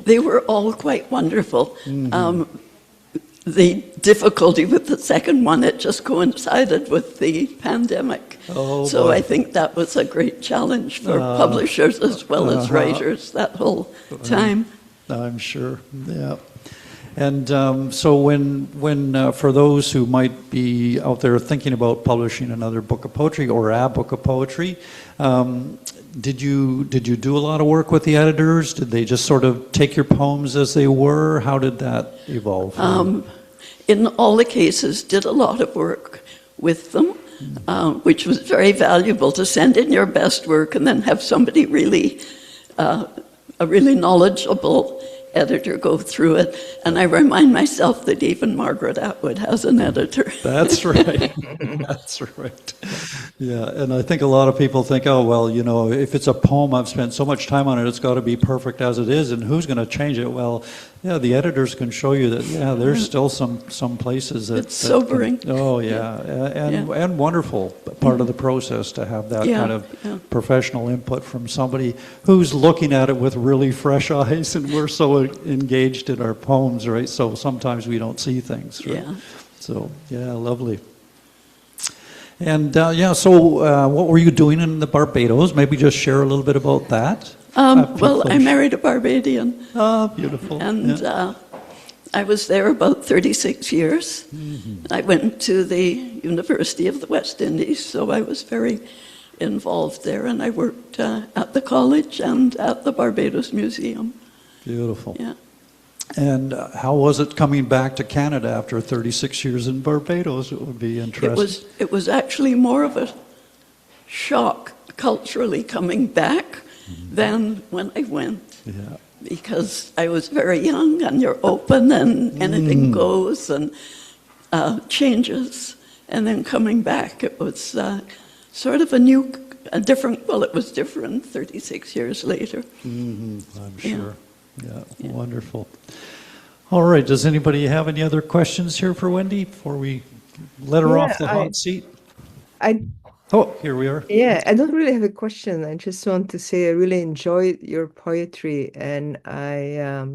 They were all quite wonderful. The difficulty with the second one, it just coincided with the pandemic. Oh, so boy. I think that was a great challenge for publishers as well as writers that whole time. I'm sure, yeah. And so when for those who might be out there thinking about publishing another book of poetry or a book of poetry, did you do a lot of work with the editors? Did they just sort of take your poems as they were? How did that evolve? In all the cases, did a lot of work with them, which was very valuable to send in your best work and then have somebody really, a really knowledgeable editor go through it. And I remind myself that even Margaret Atwood has an editor. That's right. That's right. Yeah, and I think a lot of people think, oh, well, if it's a poem, I've spent so much time on it, it's got to be perfect as it is, and who's going to change it? Well, yeah, the editors can show you that, there's still some places that... It's sobering. And wonderful part of the process to have that kind of professional input from somebody who's looking at it with really fresh eyes, and we're so engaged in our poems, right? So sometimes we don't see things, right? Yeah. So, lovely. And so what were you doing in the Barbados? Maybe just share a little bit about that. Well, I married a Barbadian. Oh, beautiful. And I was there about 36 years. I went to the University of the West Indies, so I was very involved there, and I worked at the college and at the Barbados Museum. Beautiful. Yeah. And how was it coming back to Canada after 36 years in Barbados? It would be interesting. It was actually more of a shock culturally coming back than when I went. Yeah. Because I was very young and you're open and anything goes and changes. And then coming back, it was sort of a different, well, it was different 36 years later. I'm sure. Yeah, wonderful. All right, does anybody have any other questions here for Wendy before we let her off the hot seat? Oh, here we are. Yeah, I don't really have a question. I just want to say I really enjoyed your poetry, and I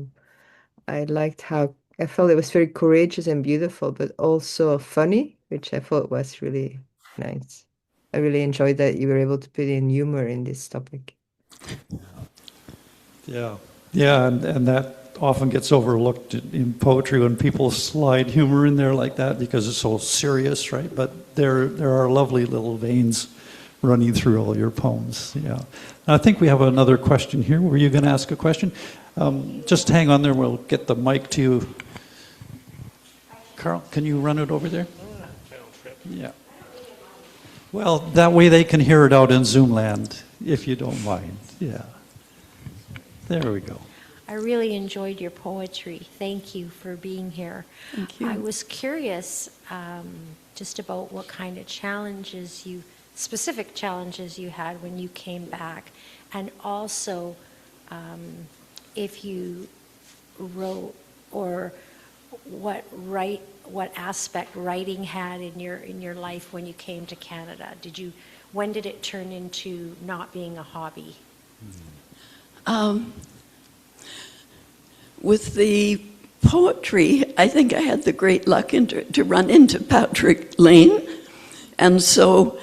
liked how I felt it was very courageous and beautiful, but also funny, which I thought was really nice. I really enjoyed that you were able to put in humor in this topic. Yeah, and that often gets overlooked in poetry when people slide humor in there like that because it's so serious, right? But there are lovely little veins running through all your poems. Yeah, I think we have another question here. Were you going to ask a question? Just hang on there. We'll get the mic to you. Karl, can you run it over there? Yeah. Well, that way they can hear it out in Zoom land, if you don't mind. Yeah. There we go. I really enjoyed your poetry. Thank you for being here. Thank you. I was curious just about what kind of specific challenges you had when you came back, and also if you wrote or what aspect writing had in your life when you came to Canada. When did it turn into not being a hobby? With the poetry, I think I had the great luck to run into Patrick Lane. And so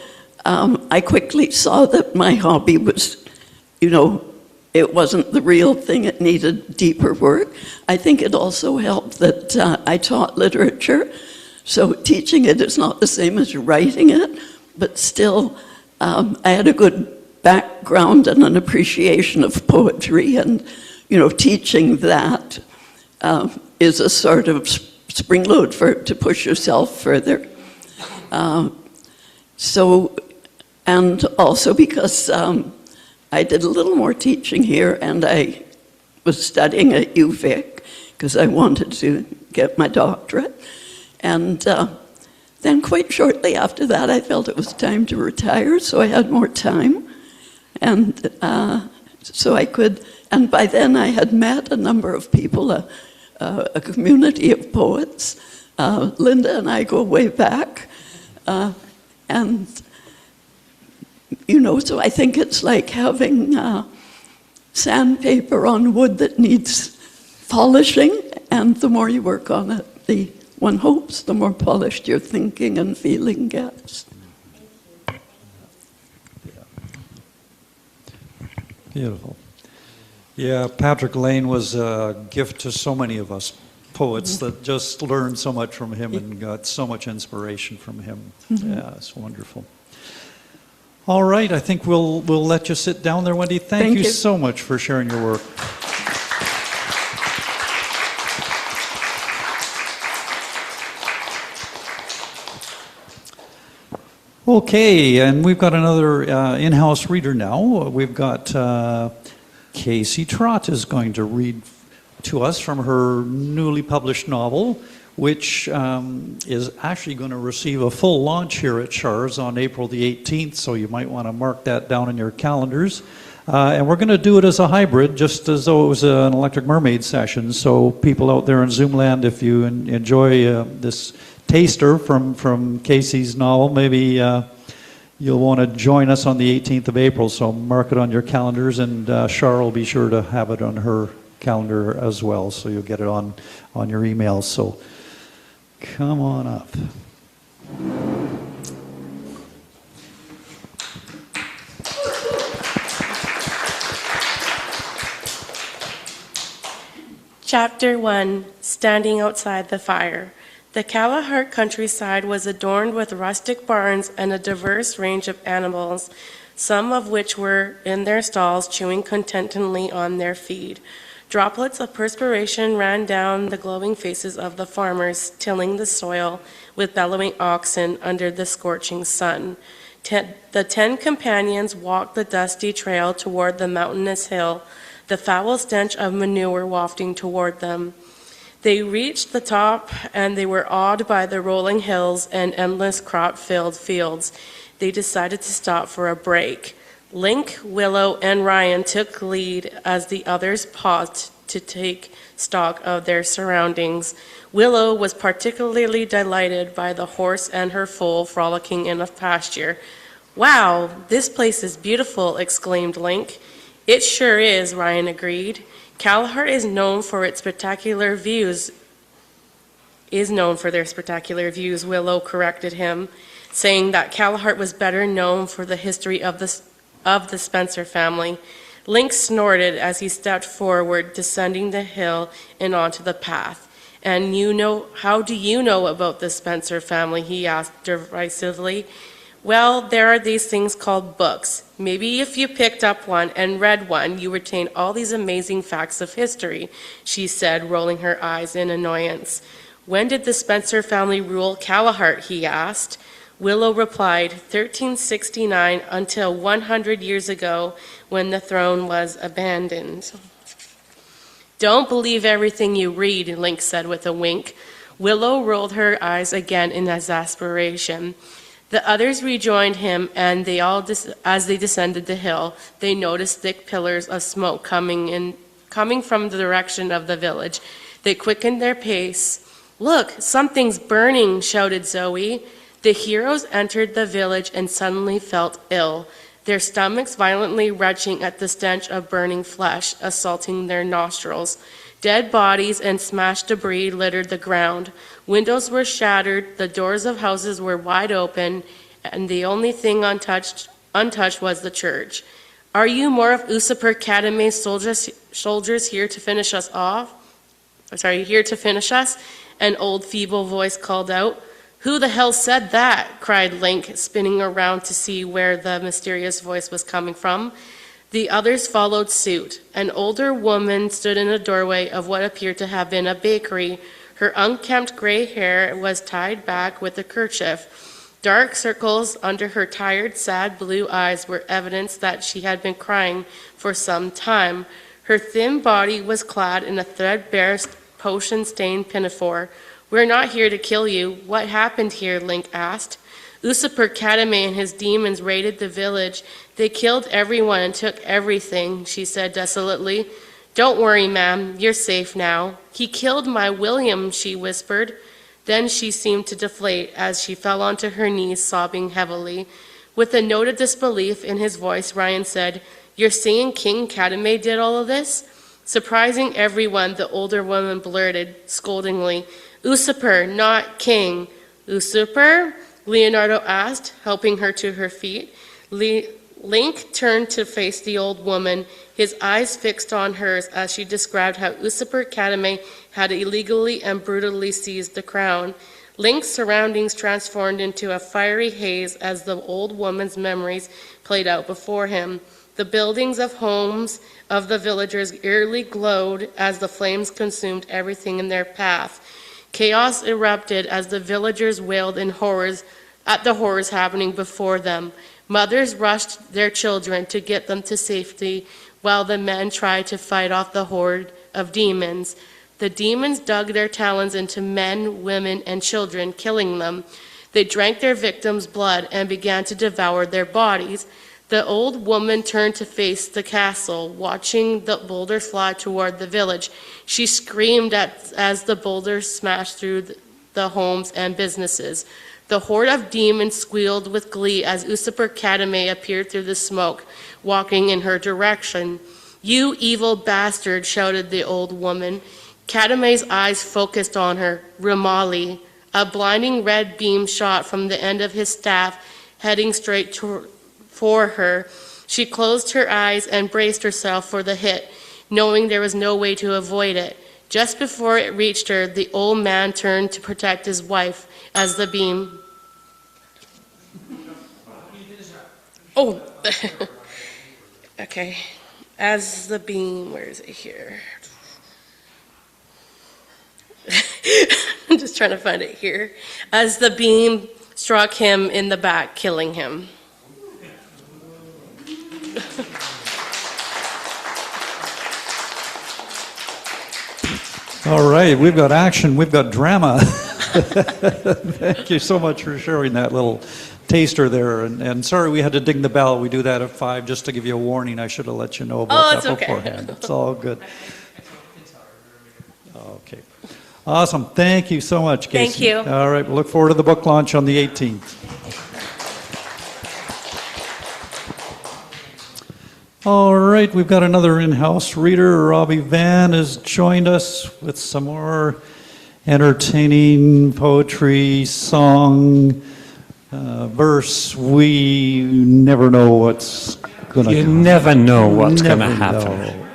I quickly saw that my hobby was, it wasn't the real thing. It needed deeper work. I think it also helped that I taught literature. So teaching it is not the same as writing it, but still I had a good background and an appreciation of poetry, and teaching that is a sort of spring load to push yourself further. And also because I did a little more teaching here, and I was studying at UVic because I wanted to get my doctorate. And then quite shortly after that, I felt it was time to retire, so I had more time. And so I could, and by then I had met a number of people, a community of poets. Linda and I go way back. And, so I think it's like having sandpaper on wood that needs polishing, and the more you work on it, one hopes the more polished your thinking and feeling gets. Beautiful. Yeah, Patrick Lane was a gift to so many of us poets that just learned so much from him and got so much inspiration from him. Yeah, it's wonderful. All right, I think we'll let you sit down there, Wendy. Thank you so much for sharing your work. Okay, and we've got another in-house reader now. We've got Kacie Trott is going to read to us from her newly published novel, which is actually going to receive a full launch here at Char's on April the 18th, so you might want to mark that down in your calendars. And we're going to do it as a hybrid, just as though it was an Electric Mermaid session. So people out there in Zoomland, if you enjoy this taster from Kacie's novel, maybe you'll want to join us on the 18th of April, so mark it on your calendars, and Char will be sure to have it on her calendar as well, so you'll get it on your emails. So come on up. Chapter 1, Standing Outside the Fire. The Kalahari countryside was adorned with rustic barns and a diverse range of animals, some of which were in their stalls chewing contentedly on their feed. Droplets of perspiration ran down the glowing faces of the farmers tilling the soil with bellowing oxen under the scorching sun. The 10 companions walked the dusty trail toward the mountainous hill, the foul stench of manure wafting toward them. They reached the top, and they were awed by the rolling hills and endless crop-filled fields. They decided to stop for a break. Link, Willow, and Ryan took lead as the others paused to take stock of their surroundings. Willow was particularly delighted by the horse and her foal frolicking in a pasture. "Wow, this place is beautiful," exclaimed Link. "It sure is," Ryan agreed. "Kalahart is known for their spectacular views," Willow corrected him, saying that Kalahart was better known for the history of the Spencer family. Link snorted as he stepped forward, descending the hill and onto the path. "And how do you know about the Spencer family?" he asked derisively. "Well, there are these things called books. Maybe if you picked up one and read one, you retain all these amazing facts of history," she said, rolling her eyes in annoyance. "When did the Spencer family rule Kalahart?" he asked. Willow replied, 1369 until 100 years ago when the throne was abandoned. "Don't believe everything you read," Link said with a wink. Willow rolled her eyes again in exasperation. The others rejoined him, and as they descended the hill, they noticed thick pillars of smoke coming from the direction of the village. They quickened their pace. "Look, something's burning," shouted Zoe. The heroes entered the village and suddenly felt ill, their stomachs violently retching at the stench of burning flesh, assaulting their nostrils. Dead bodies and smashed debris littered the ground. Windows were shattered, the doors of houses were wide open, and the only thing untouched was the church. "Are you more of Usurper Katame's soldiers here to finish us off? Here to finish us?" An old feeble voice called out. "Who the hell said that?" cried Link, spinning around to see where the mysterious voice was coming from. The others followed suit. An older woman stood in the doorway of what appeared to have been a bakery. Her unkempt gray hair was tied back with a kerchief. Dark circles under her tired, sad blue eyes were evidence that she had been crying for some time. Her thin body was clad in a threadbare, potion-stained pinafore. "We're not here to kill you. What happened here?" Link asked. "Usurper Katame and his demons raided the village. They killed everyone and took everything," she said desolately. "Don't worry, ma'am. You're safe now." "He killed my William," she whispered. Then she seemed to deflate as she fell onto her knees, sobbing heavily. With a note of disbelief in his voice, Ryan said, "You're saying King Katame did all of this?" Surprising everyone, the older woman blurted scoldingly, "Usurper, not king." "Usurper?" Leonardo asked, helping her to her feet. Link turned to face the old woman, his eyes fixed on hers as she described how Usurper Katame had illegally and brutally seized the crown. Link's surroundings transformed into a fiery haze as the old woman's memories played out before him. The buildings of homes of the villagers eerily glowed as the flames consumed everything in their path. Chaos erupted as the villagers wailed in horrors at the horrors happening before them. Mothers rushed their children to get them to safety, while the men tried to fight off the horde of demons. The demons dug their talons into men, women, and children, killing them. They drank their victims' blood and began to devour their bodies. The old woman turned to face the castle, watching the boulder fly toward the village. She screamed as the boulders smashed through the homes and businesses. The horde of demons squealed with glee as Usurper Katame appeared through the smoke, walking in her direction. "You evil bastard," shouted the old woman. Katame's eyes focused on her. Ramali, a blinding red beam shot from the end of his staff, heading straight for her. She closed her eyes and braced herself for the hit, knowing there was no way to avoid it. Just before it reached her, the old man turned to protect his wife as the beam... Okay. As the beam, where is it here? I'm just trying to find it here. As the beam struck him in the back, killing him. All right, we've got action, we've got drama. Thank you so much for sharing that little taster there. And sorry we had to ding the bell. We do that at 5 just to give you a warning. I should have let you know about that beforehand. It's all good. Okay. Awesome. Thank you so much, Kacie. Thank you. All right, we'll look forward to the book launch on the 18th. All right, we've got another in-house reader. Robbie Wenn has joined us with some more entertaining poetry, song, verse. We never know what's going to happen. You never know what's going to happen.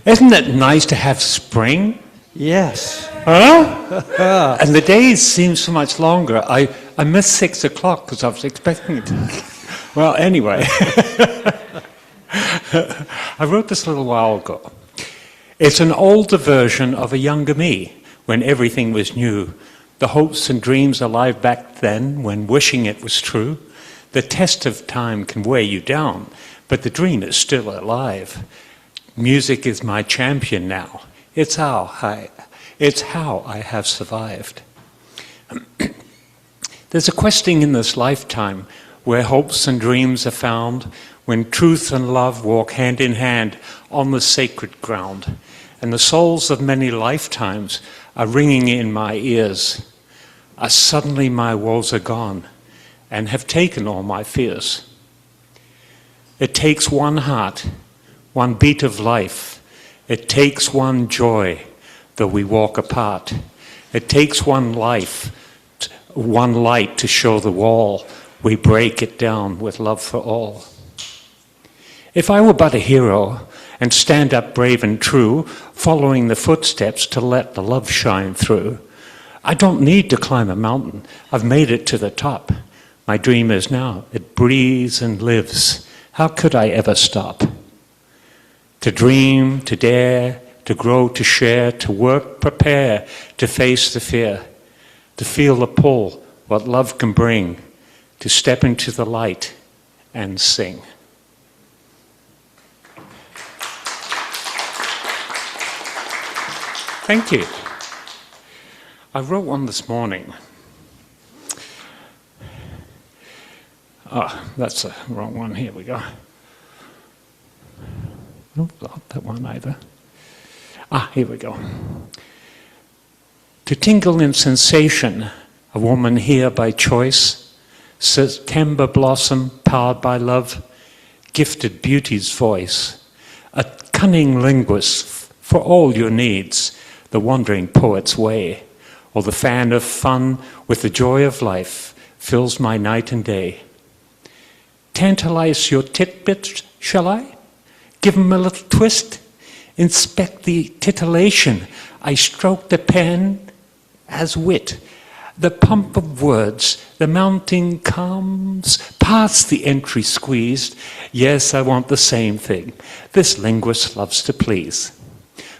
Isn't it nice to have spring? Yes. Huh? And the days seem so much longer. I missed 6 o'clock because I was expecting it. Well, anyway. I wrote this a little while ago. It's an older version of a younger me, when everything was new. The hopes and dreams alive back then, when wishing it was true. The test of time can wear you down, but the dream is still alive. Music is my champion now. It's how I have survived. There's a questing in this lifetime where hopes and dreams are found, when truth and love walk hand in hand on the sacred ground, and the souls of many lifetimes are ringing in my ears. Suddenly my woes are gone and have taken all my fears. It takes one heart, one beat of life. It takes one joy, though we walk apart. It takes one life, one light to show the wall. We break it down with love for all. If I were but a hero and stand up brave and true, following the footsteps to let the love shine through, I don't need to climb a mountain. I've made it to the top. My dream is now. It breathes and lives. How could I ever stop? To dream, to dare, to grow, to share, to work, prepare, to face the fear, to feel the pull, what love can bring, to step into the light and sing. Thank you. I wrote one this morning. Oh, that's the wrong one. Here we go. Nope, not that one either. Here we go. To tingle in sensation, a woman here by choice, September blossom powered by love, gifted beauty's voice, a cunning linguist for all your needs, the wandering poet's way, or the fan of fun with the joy of life fills my night and day. Tantalize your titbits, shall I? Give 'em a little twist? Inspect the titillation. I stroke the pen as wit. The pump of words, the mounting comes, past the entry squeezed. Yes, I want the same thing. This linguist loves to please.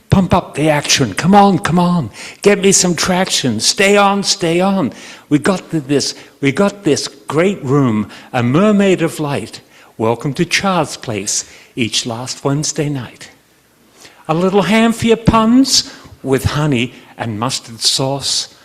Pump up the action. Come on, come on. Get me some traction. Stay on, stay on. We got this great room, a mermaid of light. Welcome to Char's place each last Wednesday night. A little ham for your puns with honey and mustard sauce.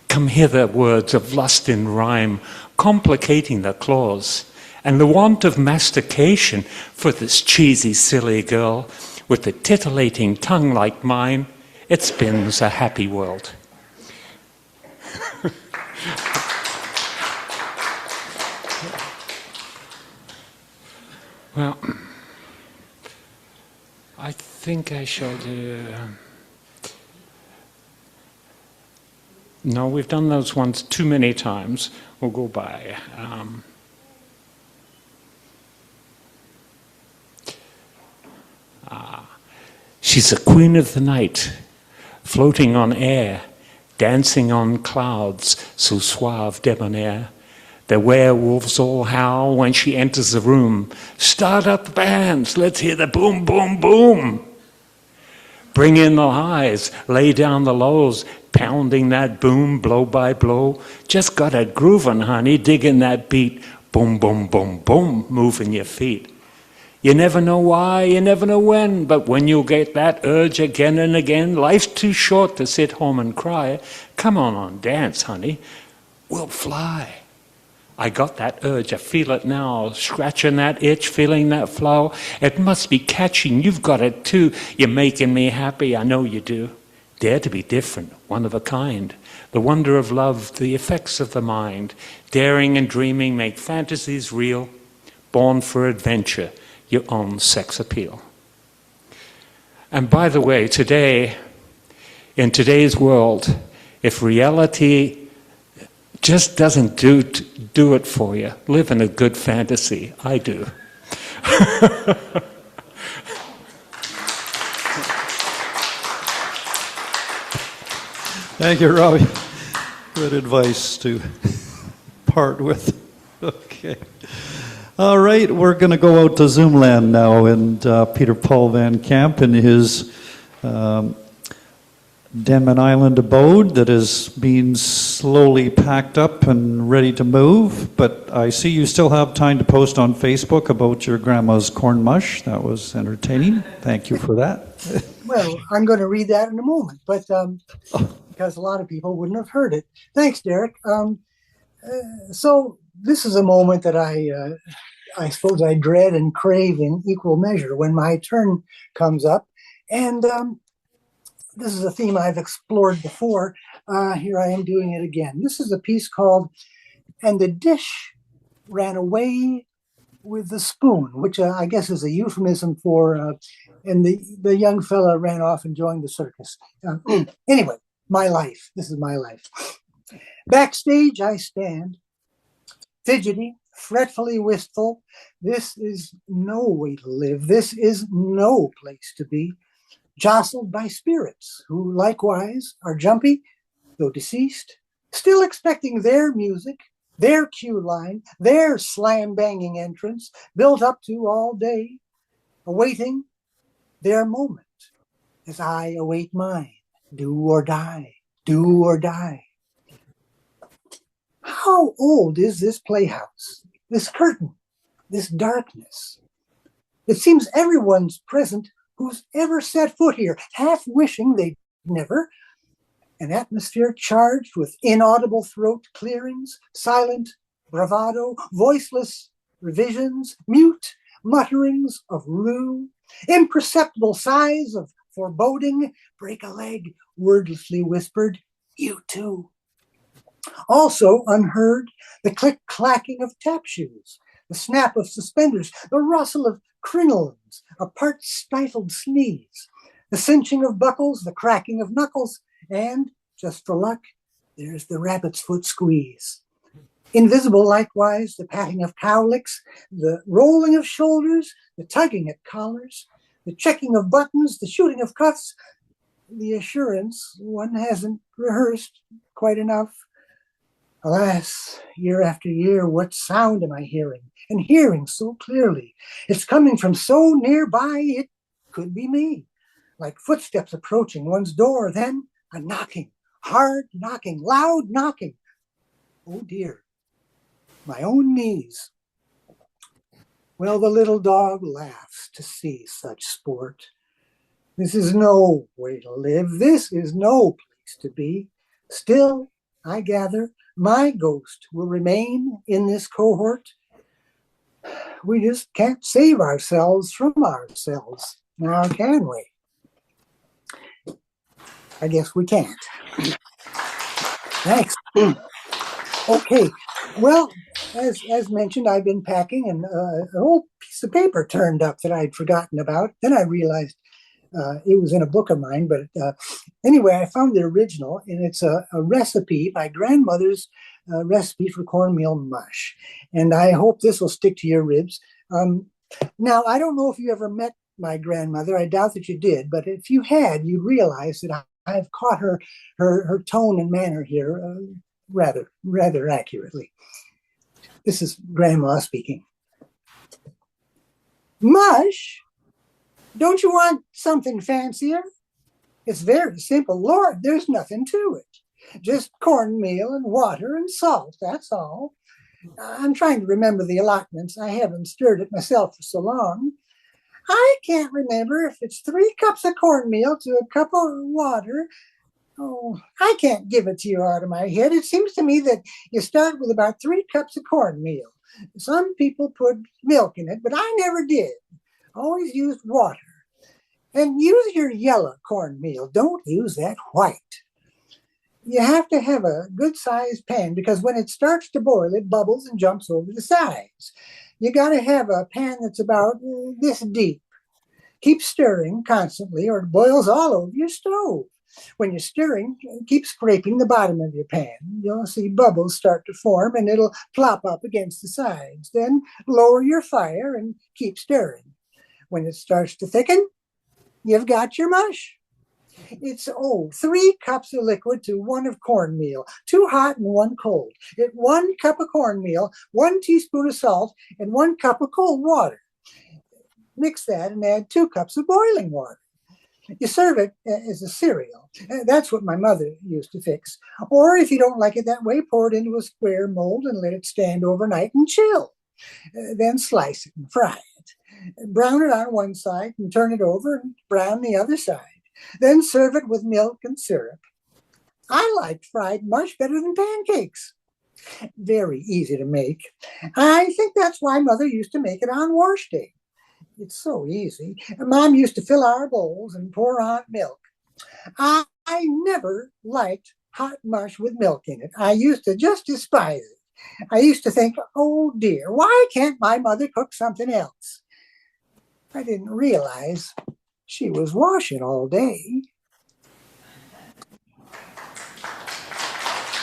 Come hither, words of lust in rhyme, complicating the clause. And the want of mastication for this cheesy, silly girl with the titillating tongue like mine, it spins a happy world. Well, I think I shall do... No, we've done those ones too many times. We'll go by. She's a queen of the night, floating on air, dancing on clouds, so suave, debonair. The werewolves all howl when she enters the room. Start up the bands, let's hear the boom, boom, boom. Bring in the highs, lay down the lows, pounding that boom blow by blow. Just got it grooving, honey, digging that beat. Boom, boom, boom, boom, moving your feet. You never know why, you never know when, but when you get that urge again and again, life's too short to sit home and cry. Come on, dance, honey. We'll fly. I got that urge, I feel it now, scratching that itch, feeling that flow. It must be catching, you've got it too. You're making me happy, I know you do. Dare to be different, one of a kind. The wonder of love, the effects of the mind. Daring and dreaming make fantasies real. Born for adventure, your own sex appeal. And by the way, today, in today's world, if reality just doesn't do it for you, live in a good fantasy. I do. Thank you, Robbie. Good advice to part with. Okay. All right, we're going to go out to Zoomland now, and Peter Paul Van Camp in his Denman Island abode that is being slowly packed up and ready to move. But I see you still have time to post on Facebook about your grandma's corn mush. That was entertaining. Thank you for that. Well, I'm going to read that in a moment, but because a lot of people wouldn't have heard it. Thanks, Derek. So this is a moment that I suppose I dread and crave in equal measure when my turn comes up. And this is a theme I've explored before. Here I am doing it again. This is a piece called "And the Dish Ran Away with the Spoon," which I guess is a euphemism for, and the young fella ran off and joined the circus. Anyway, my life. This is my life. Backstage I stand, fidgety, fretfully wistful. This is no way to live. This is no place to be. Jostled by spirits who likewise are jumpy, though deceased, still expecting their music, their cue line, their slam-banging entrance, built up to all day, awaiting their moment as I await mine. Do or die, do or die. How old is this playhouse, this curtain, this darkness? It seems everyone's present who's ever set foot here, half wishing they'd never. An atmosphere charged with inaudible throat clearings, silent bravado, voiceless revisions, mute mutterings of rue, imperceptible sighs of foreboding, break a leg, wordlessly whispered, you too. Also unheard, the click-clacking of tap shoes, the snap of suspenders, the rustle of crinolines, a part-stifled sneeze, the cinching of buckles, the cracking of knuckles, and, just for luck, there's the rabbit's foot squeeze. Invisible, likewise, the patting of cowlicks, the rolling of shoulders, the tugging at collars, the checking of buttons, the shooting of cuffs, the assurance one hasn't rehearsed quite enough. Alas, year after year, what sound am I hearing? And hearing so clearly. It's coming from so nearby, it could be me. Like footsteps approaching one's door, then a knocking, hard knocking, loud knocking. Oh dear, my own knees. Well, the little dog laughs to see such sport. This is no way to live. This is no place to be. Still, I gather, my ghost will remain in this cohort. We just can't save ourselves from ourselves, now can we? I guess we can't. Thanks. Okay, well, as mentioned, I've been packing, and an old piece of paper turned up that I'd forgotten about. Then I realized it was in a book of mine, but anyway, I found the original, and it's a recipe, my grandmother's recipe for cornmeal mush. And I hope this will stick to your ribs. Now, I don't know if you ever met my grandmother. I doubt that you did, but if you had, you'd realize that I've caught her tone and manner here rather accurately. This is Grandma speaking. Mush? Don't you want something fancier? It's very simple. Lord, there's nothing to it. Just cornmeal and water and salt, that's all. I'm trying to remember the allotments. I haven't stirred it myself for so long. I can't remember if it's 3 cups of cornmeal to a cup of water. Oh, I can't give it to you out of my head. It seems to me that you start with about 3 cups of cornmeal. Some people put milk in it, but I never did. Always used water. And use your yellow cornmeal. Don't use that white. You have to have a good-sized pan because when it starts to boil, it bubbles and jumps over the sides. You got to have a pan that's about this deep. Keep stirring constantly or it boils all over your stove. When you're stirring, keep scraping the bottom of your pan. You'll see bubbles start to form and it'll plop up against the sides. Then lower your fire and keep stirring. When it starts to thicken, you've got your mush. It's 3 cups of liquid to 1 of cornmeal, 2 hot and 1 cold. 1 cup of cornmeal, 1 teaspoon of salt, and 1 cup of cold water. Mix that and add 2 cups of boiling water. You serve it as a cereal. That's what my mother used to fix. Or if you don't like it that way, pour it into a square mold and let it stand overnight and chill. Then slice it and fry it. Brown it on one side and turn it over and brown the other side. Then serve it with milk and syrup. I liked fried mush better than pancakes. Very easy to make. I think that's why Mother used to make it on wash day. It's so easy. Mom used to fill our bowls and pour on milk. I never liked hot mush with milk in it. I used to just despise it. I used to think, oh dear, why can't my mother cook something else? I didn't realize she was washing all day.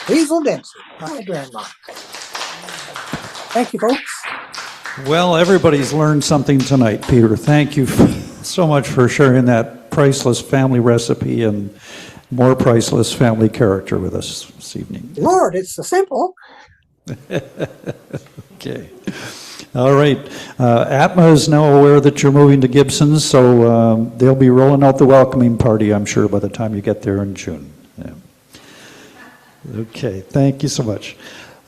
Hazel Dempsey, my grandma. Thank you, folks. Well, everybody's learned something tonight, Peter. Thank you so much for sharing that priceless family recipe and more priceless family character with us this evening. Lord, it's so simple. Okay. All right. Atma is now aware that you're moving to Gibsons, so they'll be rolling out the welcoming party, I'm sure, by the time you get there in June. Yeah. Okay. Thank you so much.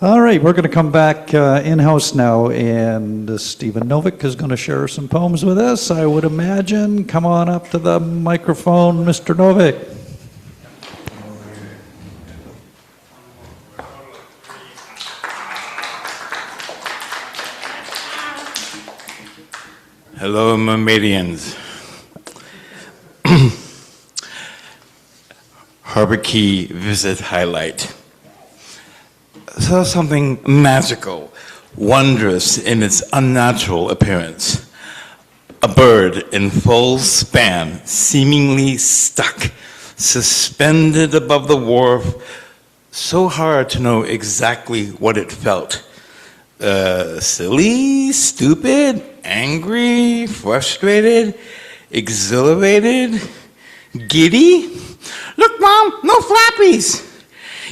All right, we're going to come back in-house now, and Stephen Novik is going to share some poems with us, I would imagine. Come on up to the microphone, Mr. Novik. Hello, Mermaidians. Harbor Key visit highlight. Saw something magical, wondrous in its unnatural appearance. A bird in full span, seemingly stuck, suspended above the wharf, so hard to know exactly what it felt. Silly, stupid, angry, frustrated, exhilarated, giddy. Look, Mom, no flappies.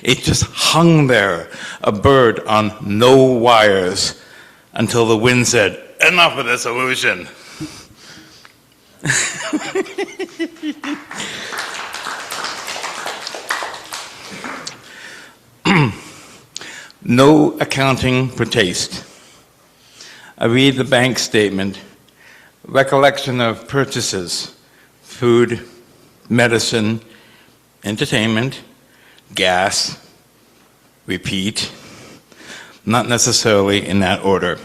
It just hung there, a bird on no wires, until the wind said, enough of this illusion. No accounting for taste. I read the bank statement, recollection of purchases, food, medicine, entertainment, gas, repeat, not necessarily in that order.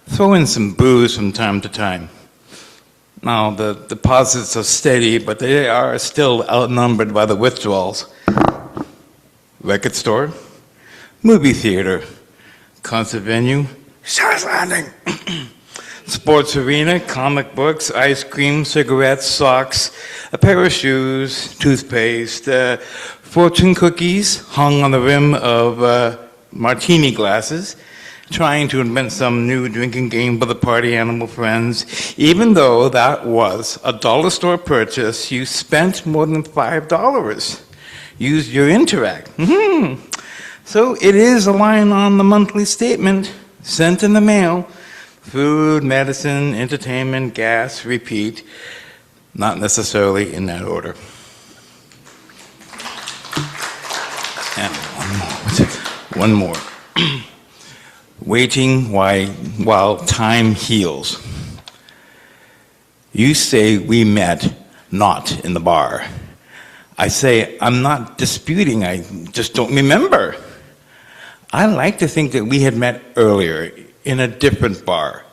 Throw in some booze from time to time. Now, the deposits are steady, but they are still outnumbered by the withdrawals. Record store, movie theater, concert venue, Shaw's Landing, sports arena, comic books, ice cream, cigarettes, socks, a pair of shoes, toothpaste, fortune cookies hung on the rim of martini glasses, trying to invent some new drinking game for the party animal friends. Even though that was a dollar store purchase, you spent more than $5. Use your Interact. So it is a line on the monthly statement, sent in the mail. Food, medicine, entertainment, gas, repeat. not necessarily in that order. And one more. Waiting while time heals. You say we met not in the bar. I say I'm not disputing, I just don't remember. I like to think that we had met earlier in a different bar.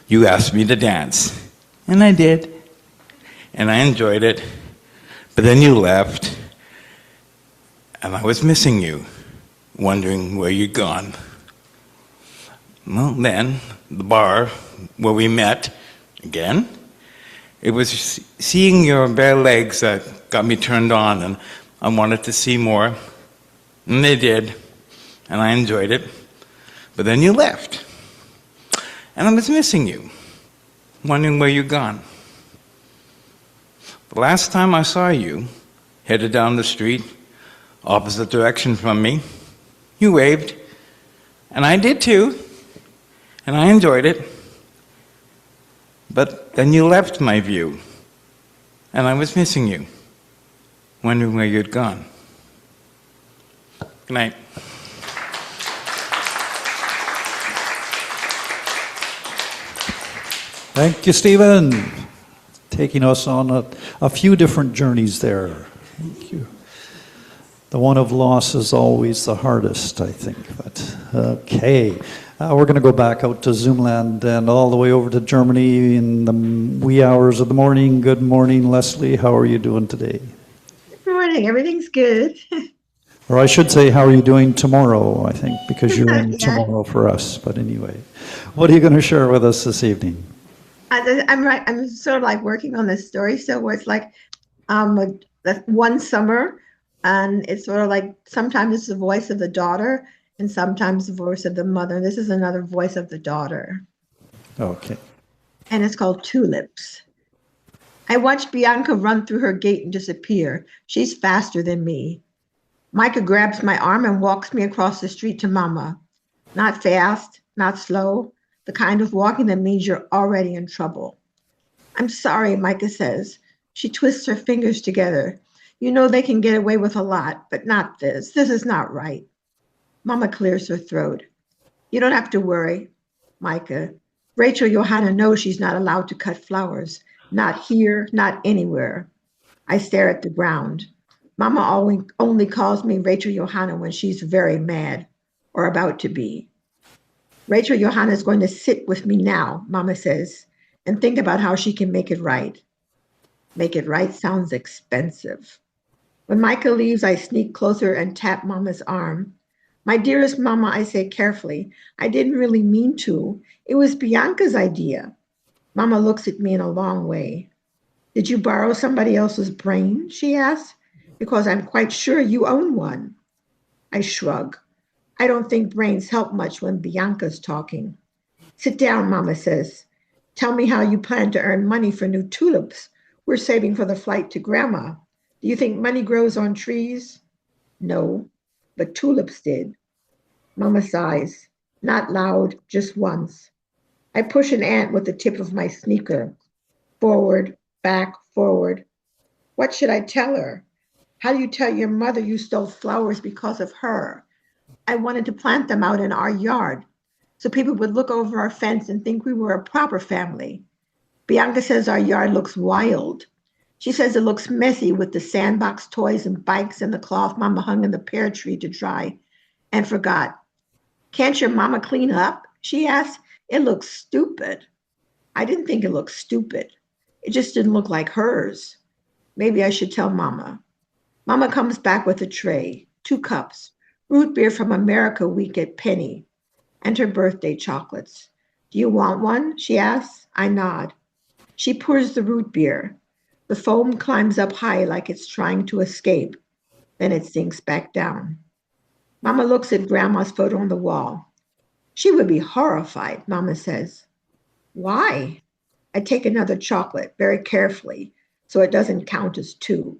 You asked me to dance, and I did, and I enjoyed it, but then you left, and I was missing you, wondering where you'd gone. Well, then, the bar where we met again, it was seeing your bare legs that got me turned on, and I wanted to see more, and they did, and I enjoyed it, but then you left, and I was missing you, wondering where you'd gone. The last time I saw you, headed down the street, opposite direction from me, you waved, and I did too, and I enjoyed it, but then you left my view, and I was missing you, wondering where you'd gone. Good night. Thank you, Stephen. Taking us on a few different journeys there. Thank you. The one of loss is always the hardest, I think. But okay, we're going to go back out to Zoomland and all the way over to Germany in the wee hours of the morning. Good morning, Lesli. How are you doing today? Good morning. Everything's good. Or I should say, how are you doing tomorrow, I think, because you're in Yeah. tomorrow for us. But anyway, what are you going to share with us this evening? I'm right. I'm sort of like working on this story. So where it's like that one summer, and it's sort of like sometimes it's the voice of the daughter and sometimes the voice of the mother. This is another voice of the daughter. Okay. And it's called Tulips. I watched Bianca run through her gate and disappear. She's faster than me. Micah grabs my arm and walks me across the street to Mama. Not fast, not slow, the kind of walking that means you're already in trouble. I'm sorry, Micah says. She twists her fingers together. You know they can get away with a lot, but not this. This is not right. Mama clears her throat. You don't have to worry, Micah. Rachel Johanna knows she's not allowed to cut flowers. Not here, not anywhere. I stare at the ground. Mama only calls me Rachel Johanna when she's very mad or about to be. Rachel Johanna is going to sit with me now, Mama says, and think about how she can make it right. Make it right sounds expensive. When Micah leaves, I sneak closer and tap Mama's arm. My dearest Mama, I say carefully, I didn't really mean to. It was Bianca's idea. Mama looks at me in a long way. Did you borrow somebody else's brain? She asks, because I'm quite sure you own one. I shrug. I don't think brains help much when Bianca's talking. Sit down, Mama says. Tell me how you plan to earn money for new tulips. We're saving for the flight to Grandma. Do you think money grows on trees? No, but tulips did. Mama sighs. Not loud, just once. I push an ant with the tip of my sneaker. Forward, back, forward. What should I tell her? How do you tell your mother you stole flowers because of her? I wanted to plant them out in our yard so people would look over our fence and think we were a proper family. Bianca says our yard looks wild. She says it looks messy with the sandbox toys and bikes and the cloth Mama hung in the pear tree to dry and forgot. Can't your Mama clean up? She asked. It looks stupid. I didn't think it looked stupid. It just didn't look like hers. Maybe I should tell Mama. Mama comes back with a tray, 2 cups, root beer from America Week at Penny, and her birthday chocolates. Do you want one? She asks. I nod. She pours the root beer. The foam climbs up high like it's trying to escape. Then it sinks back down. Mama looks at Grandma's photo on the wall. She would be horrified, Mama says. Why? I take another chocolate very carefully so it doesn't count as 2.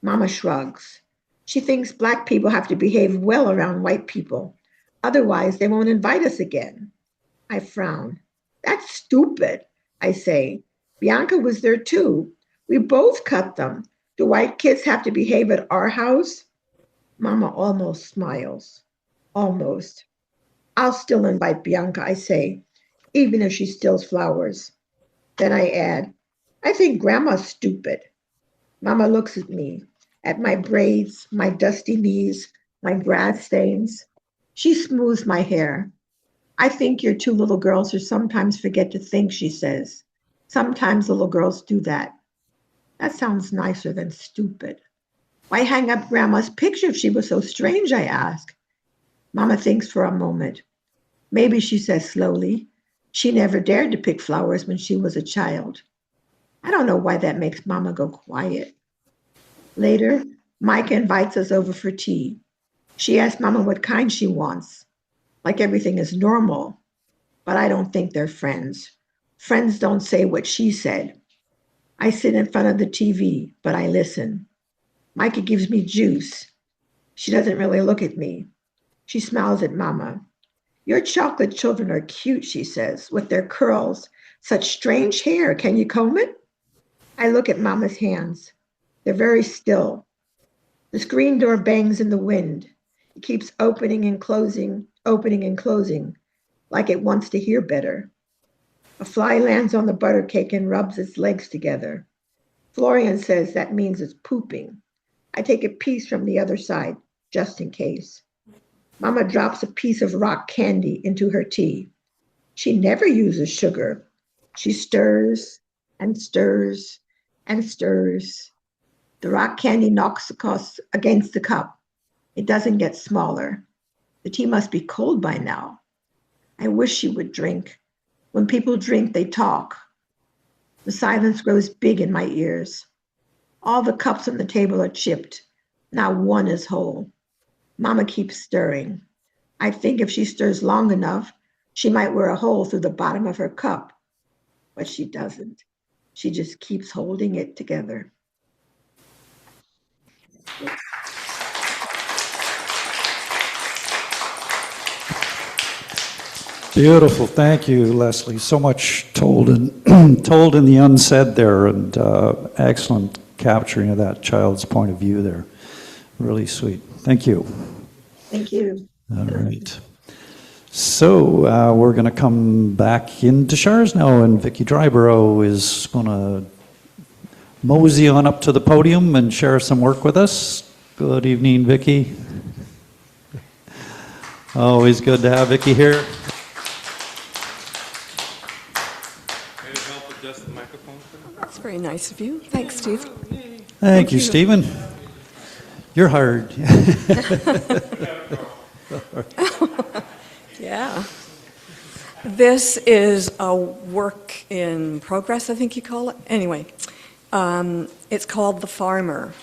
Mama shrugs. She thinks Black people have to behave well around white people. Otherwise, they won't invite us again. I frown. That's stupid, I say. Bianca was there too. We both cut them. Do white kids have to behave at our house? Mama almost smiles. Almost. I'll still invite Bianca, I say, even if she steals flowers. Then I add, I think Grandma's stupid. Mama looks at me, at my braids, my dusty knees, my grass stains. She smooths my hair. I think your two little girls who sometimes forget to think, she says. Sometimes little girls do that. That sounds nicer than stupid. Why hang up Grandma's picture if she was so strange, I ask. Mama thinks for a moment. Maybe, she says slowly, she never dared to pick flowers when she was a child. I don't know why that makes Mama go quiet. Later, Micah invites us over for tea. She asks Mama what kind she wants, like everything is normal. But I don't think they're friends. Friends don't say what she said. I sit in front of the TV, but I listen. Micah gives me juice. She doesn't really look at me. She smiles at Mama. Your chocolate children are cute, she says, with their curls. Such strange hair. Can you comb it? I look at Mama's hands. They're very still. The screen door bangs in the wind. It keeps opening and closing, like it wants to hear better. A fly lands on the butter cake and rubs its legs together. Florian says that means it's pooping. I take a piece from the other side, just in case. Mama drops a piece of rock candy into her tea. She never uses sugar. She stirs and stirs and stirs. The rock candy knocks against the cup. It doesn't get smaller. The tea must be cold by now. I wish she would drink. When people drink, they talk. The silence grows big in my ears. All the cups on the table are chipped. Not one is whole. Mama keeps stirring. I think if she stirs long enough, she might wear a hole through the bottom of her cup. But she doesn't. She just keeps holding it together. Beautiful. Thank you, Leslie. So much told told in the unsaid there, and excellent capturing of that child's point of view there. Really sweet. Thank you. Thank you. All right. So we're going to come back into Char's now, and Vicki Drybrough is going to mosey on up to the podium and share some work with us. Good evening, Vicki. Always good to have Vicki here. That's very nice of you. Thanks, Steve. Thank you, Stephen. You're hired. Yeah. This is a work in progress, I think you call it. Anyway, it's called The Farmer.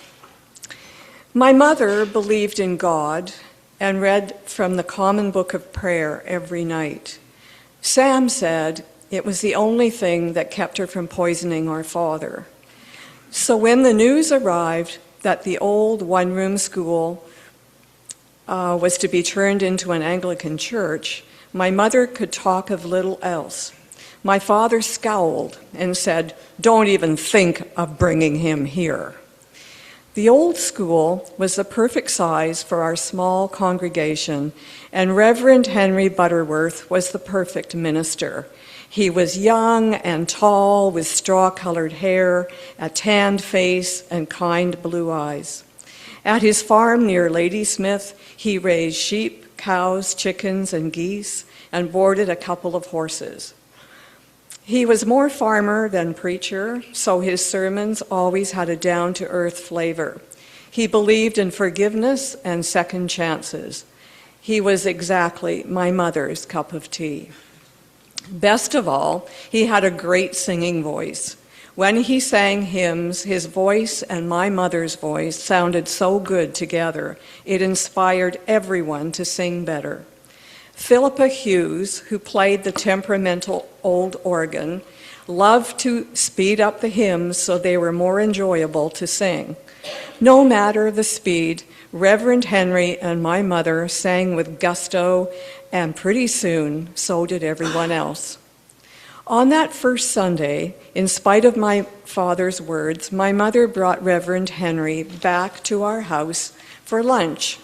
My mother believed in God and read from the Common Book of Prayer every night. Sam said it was the only thing that kept her from poisoning our father. So when the news arrived that the old one-room school was to be turned into an Anglican church, my mother could talk of little else. My father scowled and said, "Don't even think of bringing him here." The old school was the perfect size for our small congregation, and Reverend Henry Butterworth was the perfect minister. He was young and tall with straw-colored hair, a tanned face, and kind blue eyes. At his farm near Ladysmith, he raised sheep, cows, chickens, and geese, and boarded a couple of horses. He was more farmer than preacher, so his sermons always had a down-to-earth flavor. He believed in forgiveness and second chances. He was exactly my mother's cup of tea. Best of all, he had a great singing voice. When he sang hymns, his voice and my mother's voice sounded so good together, it inspired everyone to sing better. Philippa Hughes, who played the temperamental old organ, loved to speed up the hymns so they were more enjoyable to sing. No matter the speed, Reverend Henry and my mother sang with gusto, and pretty soon, so did everyone else. On that first Sunday, in spite of my father's words, my mother brought Reverend Henry back to our house for lunch.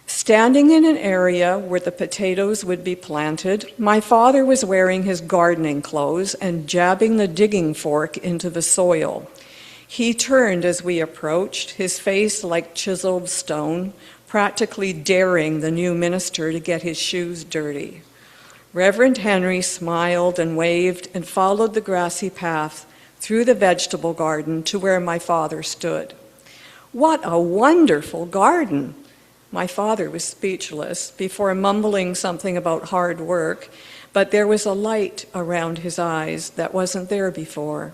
Standing in an area where the potatoes would be planted, my father was wearing his gardening clothes and jabbing the digging fork into the soil. He turned as we approached, his face like chiseled stone, practically daring the new minister to get his shoes dirty. Reverend Henry smiled and waved and followed the grassy path through the vegetable garden to where my father stood. What a wonderful garden! My father was speechless before mumbling something about hard work, but there was a light around his eyes that wasn't there before.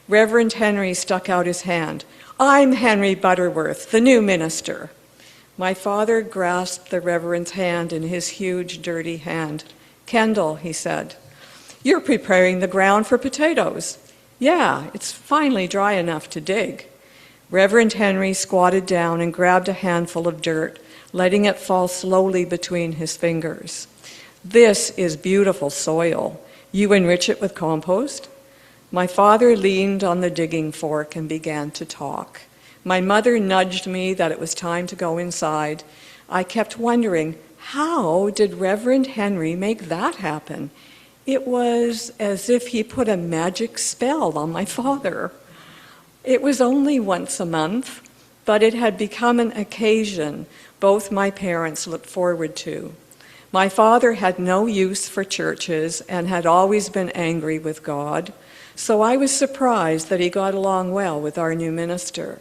Reverend Henry stuck out his hand. "I'm Henry Butterworth, the new minister." My father grasped the Reverend's hand in his huge, dirty hand. "Kendall," he said, "you're preparing the ground for potatoes." "Yeah, it's finally dry enough to dig." Reverend Henry squatted down and grabbed a handful of dirt, letting it fall slowly between his fingers. "This is beautiful soil. You enrich it with compost?" My father leaned on the digging fork and began to talk. My mother nudged me that it was time to go inside. I kept wondering, how did Reverend Henry make that happen? It was as if he put a magic spell on my father. It was only once a month, but it had become an occasion both my parents looked forward to. My father had no use for churches and had always been angry with God, so I was surprised that he got along well with our new minister.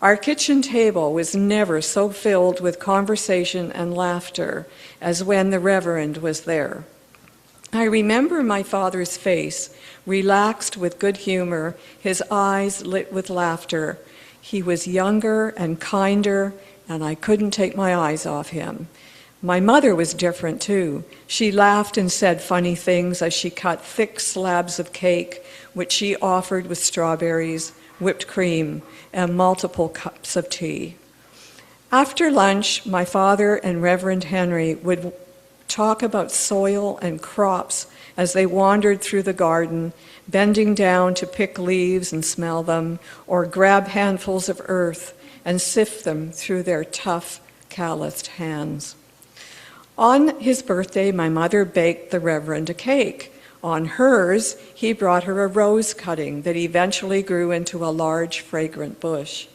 Our kitchen table was never so filled with conversation and laughter as when the Reverend was there. I remember my father's face, relaxed with good humor, his eyes lit with laughter. He was younger and kinder, and I couldn't take my eyes off him. My mother was different too. She laughed and said funny things as she cut thick slabs of cake, which she offered with strawberries, whipped cream, and multiple cups of tea. After lunch, my father and Reverend Henry would talk about soil and crops as they wandered through the garden, bending down to pick leaves and smell them, or grab handfuls of earth and sift them through their tough, calloused hands. On his birthday, my mother baked the Reverend a cake. On hers, he brought her a rose cutting that eventually grew into a large, fragrant bush.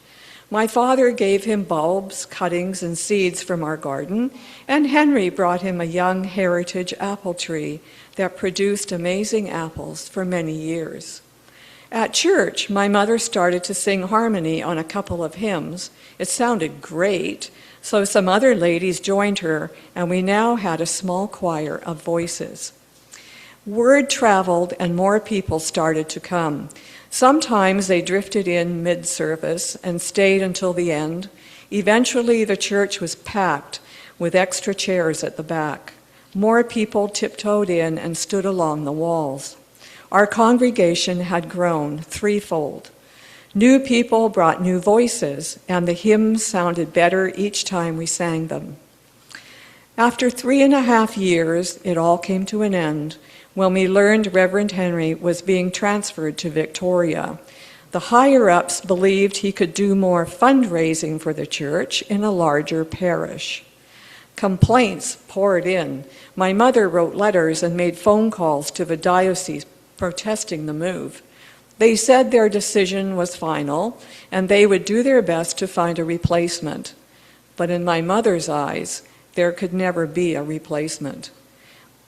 My father gave him bulbs, cuttings, and seeds from our garden, and Henry brought him a young heritage apple tree that produced amazing apples for many years. At church, my mother started to sing harmony on a couple of hymns. It sounded great, so some other ladies joined her, and we now had a small choir of voices. Word traveled and more people started to come. Sometimes they drifted in mid-service and stayed until the end. Eventually, the church was packed with extra chairs at the back. More people tiptoed in and stood along the walls. Our congregation had grown threefold. New people brought new voices, and the hymns sounded better each time we sang them. After 3.5 years, it all came to an end when we learned Reverend Henry was being transferred to Victoria. The higher-ups believed he could do more fundraising for the church in a larger parish. Complaints poured in. My mother wrote letters and made phone calls to the diocese protesting the move. They said their decision was final and they would do their best to find a replacement. But in my mother's eyes, there could never be a replacement.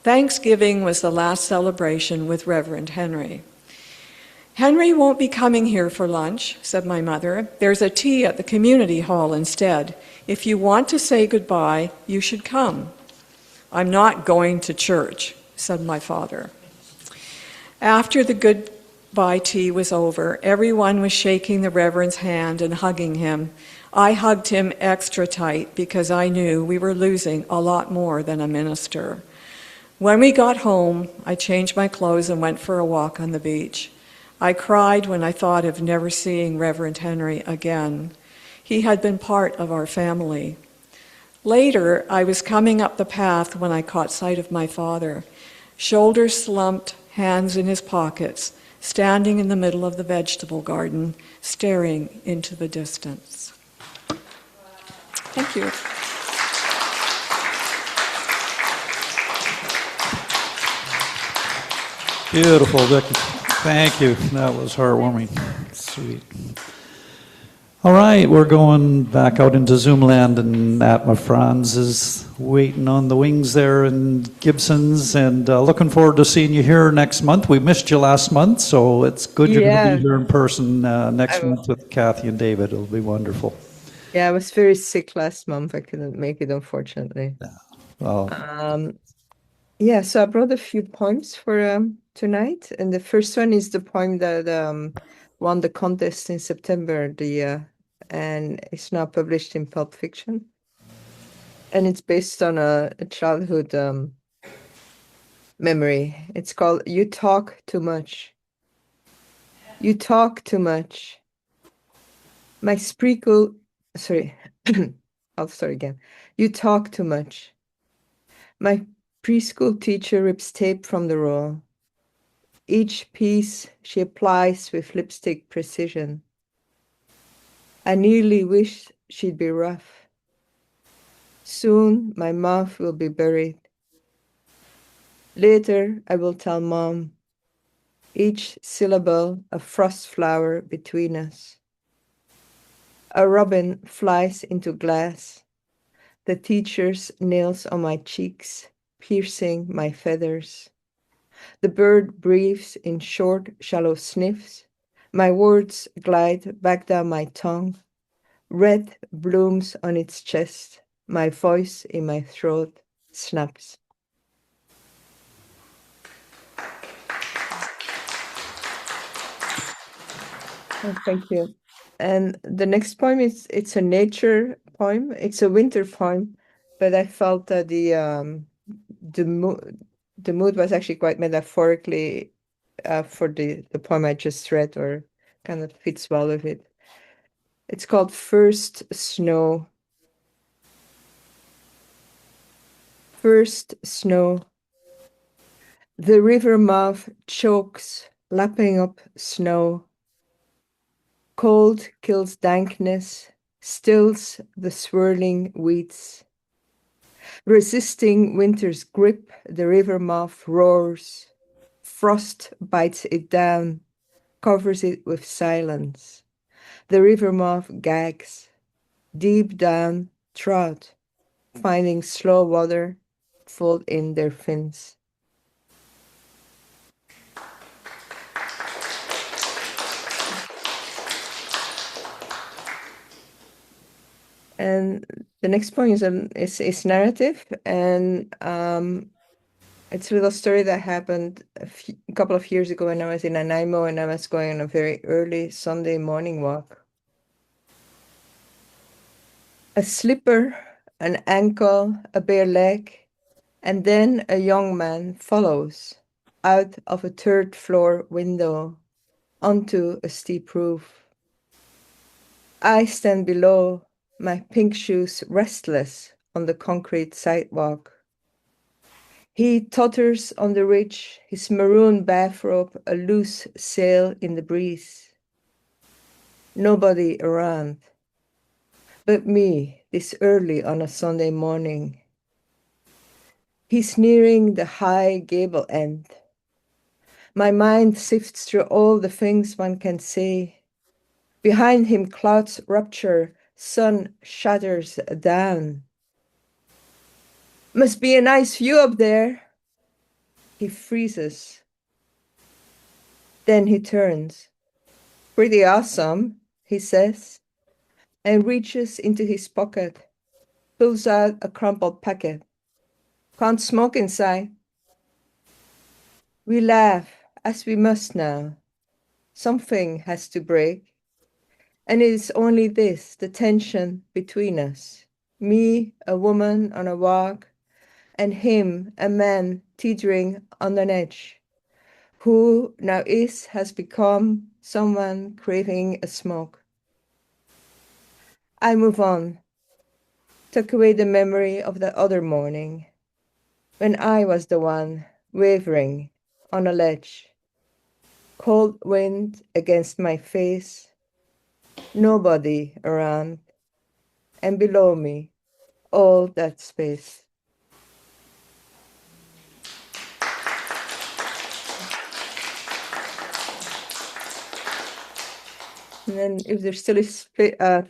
Thanksgiving was the last celebration with Reverend Henry. "Henry won't be coming here for lunch," said my mother. "There's a tea at the community hall instead. If you want to say goodbye, you should come." "I'm not going to church," said my father. After the goodbye tea was over, everyone was shaking the Reverend's hand and hugging him. I hugged him extra tight because I knew we were losing a lot more than a minister. When we got home, I changed my clothes and went for a walk on the beach. I cried when I thought of never seeing Reverend Henry again. He had been part of our family. Later, I was coming up the path when I caught sight of my father. Shoulders slumped, hands in his pockets, standing in the middle of the vegetable garden, staring into the distance. Thank you. Beautiful, Vicki. Thank you. That was heartwarming. Sweet. All right, we're going back out into Zoom land, and Atma Frans is waiting on the wings there in Gibsons, and looking forward to seeing you here next month. We missed you last month, so it's good you're going to be here in person next month with Kathy and David. It'll be wonderful. Yeah, I was very sick last month. I couldn't make it, unfortunately. Yeah. Well, yeah, so I brought a few poems for tonight, and the first one is the poem that won the contest in September, and it's now published in Pulp Fiction. And it's based on a childhood memory. It's called You Talk Too Much. You talk too much. My sprinkle, sorry, I'll start again. You talk too much. My preschool teacher rips tape from the roll. Each piece she applies with lipstick precision. I nearly wish she'd be rough. Soon my mouth will be buried. Later I will tell Mom, each syllable a frost flower between us. A robin flies into glass, the teacher's nails on my cheeks, piercing my feathers. The bird breathes in short, shallow sniffs. My words glide back down my tongue. Red blooms on its chest. My voice in my throat snaps. Oh, thank you. And the next poem it's a nature poem. It's a winter poem, but I felt that the mood was actually quite metaphorically for the poem I just read, or kind of fits well with it. It's called First Snow. First snow. The river mouth chokes, lapping up snow. Cold kills dankness, stills the swirling weeds. Resisting winter's grip, the river mouth roars. Frost bites it down, covers it with silence. The river mouth gags. Deep down, Trott, finding slow water, fold in their fins. And the next poem is narrative, and it's a little story that happened a couple of years ago when I was in Nanaimo and I was going on a very early Sunday morning walk. A slipper, an ankle, a bare leg, and then a young man follows out of a third floor window onto a steep roof. I stand below, my pink shoes restless on the concrete sidewalk. He totters on the ridge, his maroon bathrobe a loose sail in the breeze. Nobody around, but me this early on a Sunday morning. He's nearing the high gable end. My mind sifts through all the things one can say. Behind him clouds rupture, sun shatters down. Must be a nice view up there. He freezes. Then he turns. Pretty awesome, he says, and reaches into his pocket, pulls out a crumpled packet. Can't smoke inside. We laugh, as we must now. Something has to break. And it is only this, the tension between us. Me, a woman on a walk, and him, a man teetering on an edge, who now has become someone craving a smoke. I move on, tuck away the memory of that other morning, when I was the one wavering on a ledge. Cold wind against my face. Nobody around. And below me, all that space. And then if there still is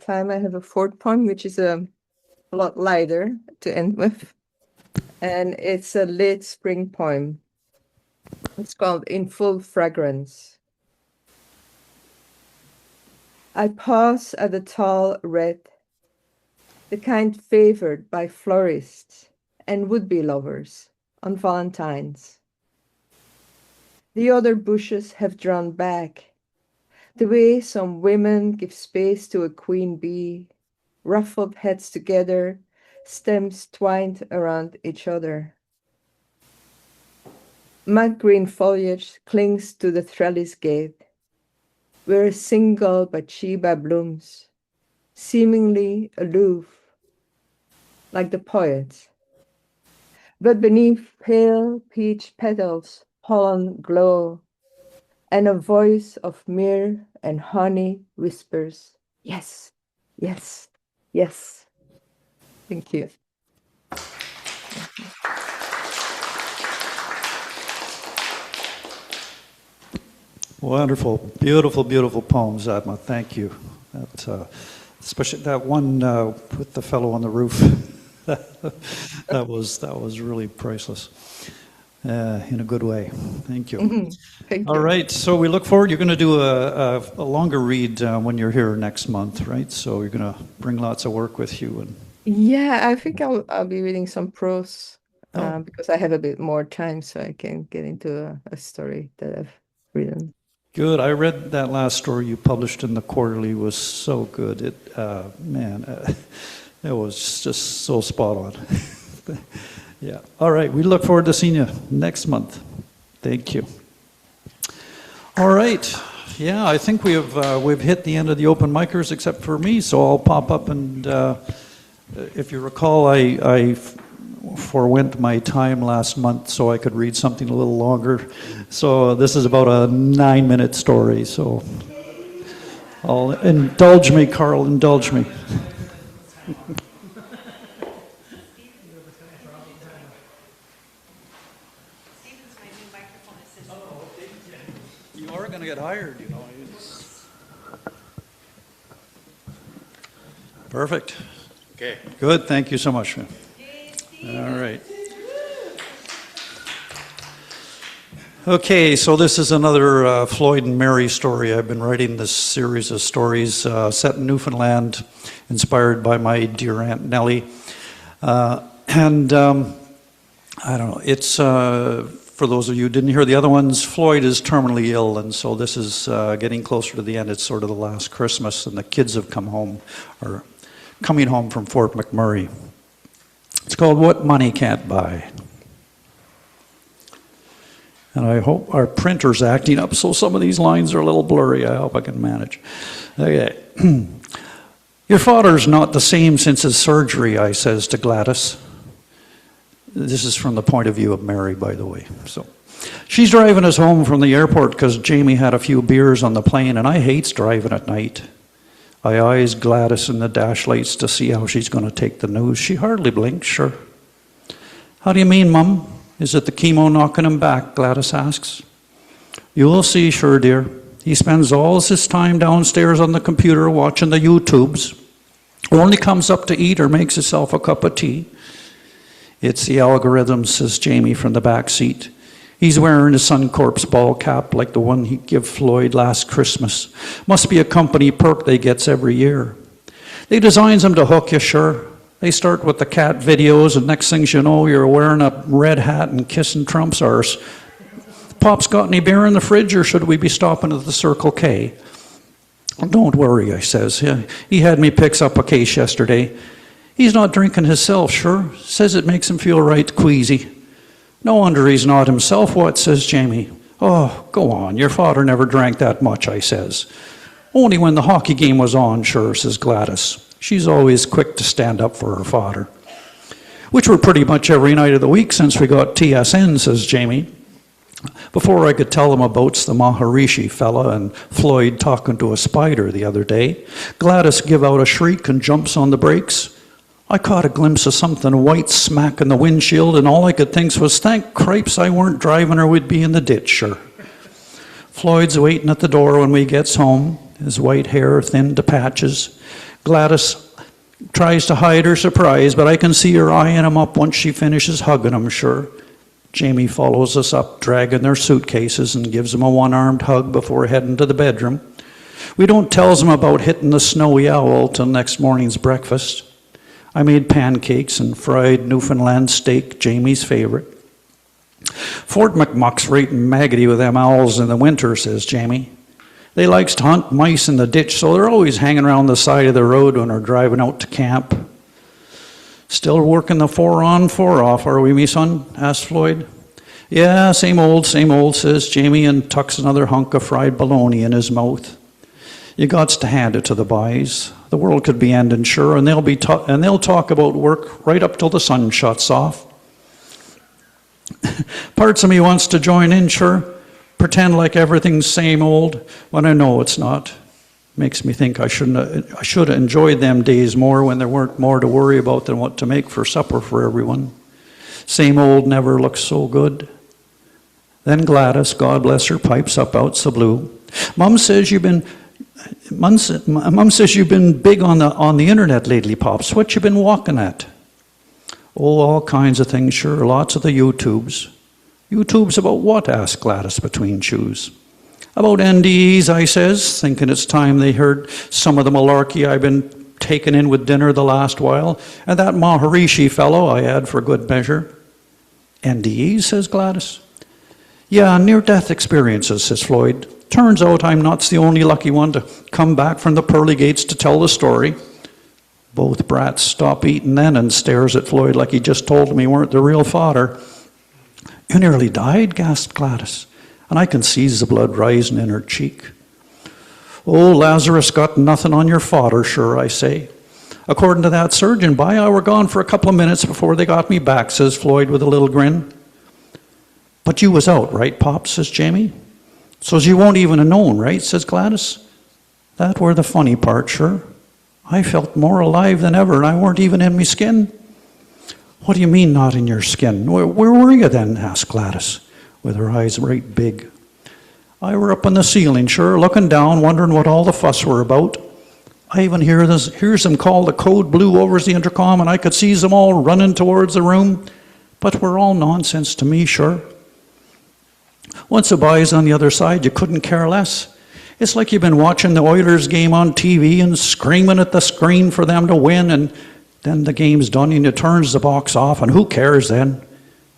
time, I have a fourth poem, which is a lot lighter to end with. And it's a late spring poem. It's called In Full Fragrance. I pause at the tall red, the kind favored by florists and would-be lovers on Valentine's. The other bushes have drawn back, the way some women give space to a queen bee, ruffled heads together, stems twined around each other. Mud green foliage clings to the trellis gate, where a single bathsheba blooms, seemingly aloof, like the poet. But beneath pale peach petals, pollen glow, and a voice of myrrh and honey whispers, yes, yes, yes. Thank you. Wonderful, beautiful, beautiful poems, Atma. Thank you. That, especially that one with the fellow on the roof. that was really priceless. In a good way. Thank you. Thank you. All right, so we look forward. You're going to do a longer read when you're here next month, right? So you're going to bring lots of work with you. And Yeah, I think I'll be reading some prose because I have a bit more time, so I can get into a story that I've written. Good. I read that last story you published in the Quarterly. It was so good. It was just so spot on. Yeah. All right. We look forward to seeing you next month. Thank you. All right. Yeah, I think we've hit the end of the open micers except for me, so I'll pop up and if you recall, I forwent my time last month so I could read something a little longer. So this is about a 9-minute story. So I'll indulge me, Karl. Indulge me. You are going to get hired, you know. Perfect. Okay. Good. Thank you so much, man. All right. Okay, so this is another Floyd and Mary story. I've been writing this series of stories set in Newfoundland, inspired by my dear Aunt Nellie. I don't know, it's, for those of you who didn't hear the other ones, Floyd is terminally ill, and so this is getting closer to the end. It's sort of the last Christmas, and the kids have come home, or coming home from Fort McMurray. It's called What Money Can't Buy. And I hope our printer's acting up, so some of these lines are a little blurry. I hope I can manage. Okay. Your father's not the same since his surgery, I says to Gladys. This is from the point of view of Mary, by the way. So she's driving us home from the airport because Jamie had a few beers on the plane, and I hates driving at night. I eyes Gladys in the dash lights to see how she's going to take the news. She hardly blinks, sure. How do you mean, Mum? Is it the chemo knocking him back? Gladys asks. You'll see, sure, dear. He spends all his time downstairs on the computer watching the YouTubes. Only comes up to eat or makes himself a cup of tea. It's the algorithm, says Jamie from the back seat. He's wearing a Suncorp's ball cap like the one he gave Floyd last Christmas. Must be a company perk they gets every year. They designs them to hook you, sure. They start with the cat videos, and next things you know, you're wearing a red hat and kissing Trump's arse. Pop's got any beer in the fridge, or should we be stopping at the Circle K? Don't worry, I says. He had me picks up a case yesterday. He's not drinking himself, sure. Says it makes him feel right queasy. No wonder he's not himself, what, says Jamie. Oh, go on, your father never drank that much, I says. Only when the hockey game was on, sure, says Gladys. She's always quick to stand up for her father. Which were pretty much every night of the week since we got TSN, says Jamie. Before I could tell them about the Maharishi fella and Floyd talking to a spider the other day, Gladys give out a shriek and jumps on the brakes. I caught a glimpse of something white smacking the windshield, and all I could think was, thank cripes I weren't driving or we'd be in the ditch, sure. Floyd's waiting at the door when we gets home, his white hair thinned to patches. Gladys tries to hide her surprise, but I can see her eyeing him up once she finishes hugging him, sure. Jamie follows us up, dragging their suitcases, and gives them a one-armed hug before heading to the bedroom. We don't tell them about hitting the snowy owl till next morning's breakfast. I made pancakes and fried Newfoundland steak, Jamie's favorite. Fort McMuck's right maggoty with them owls in the winter, says Jamie. They likes to hunt mice in the ditch, so they're always hanging around the side of the road when they're driving out to camp. Still working the 4-on, 4-off, are we, me son? Asked Floyd. Yeah, same old, says Jamie, and tucks another hunk of fried bologna in his mouth. You gots to hand it to the boys. The world could be ending, sure, and they'll talk about work right up till the sun shuts off. Parts of me wants to join in, sure, pretend like everything's same old when I know it's not. Makes me think I should have enjoyed them days more when there weren't more to worry about than what to make for supper for everyone. Same old never looks so good. Then Gladys, God bless her, pipes up out the blue. Mum says you've been big on the internet lately, Pops. What you been walking at? Oh, all kinds of things, sure. Lots of the YouTubes. YouTubes about what? Asked Gladys between chews. About NDEs, I says, thinking it's time they heard some of the malarkey I've been taking in with dinner the last while. And that Maharishi fellow, I add for good measure. NDEs, says Gladys. Yeah, near-death experiences, says Floyd. Turns out I'm not the only lucky one to come back from the pearly gates to tell the story. Both brats stop eating then and stares at Floyd like he just told them he weren't the real father. You nearly died, gasped Gladys, and I can see the blood rising in her cheek. Oh, Lazarus got nothing on your father, sure, I say. According to that surgeon, I were gone for a couple of minutes before they got me back, says Floyd with a little grin. But you was out, right, Pop, says Jamie. So's you won't even have known, right, says Gladys. That were the funny part, sure. I felt more alive than ever, and I weren't even in me skin. What do you mean, not in your skin? Where were you then, asked Gladys, with her eyes right big. I were up on the ceiling, sure, looking down, wondering what all the fuss were about. I even hears them call the code blue over the intercom, and I could see them all running towards the room. But we're all nonsense to me, sure. Once a boy's on the other side, you couldn't care less. It's like you've been watching the Oilers game on TV and screaming at the screen for them to win, and then the game's done and you turns the box off, and who cares then?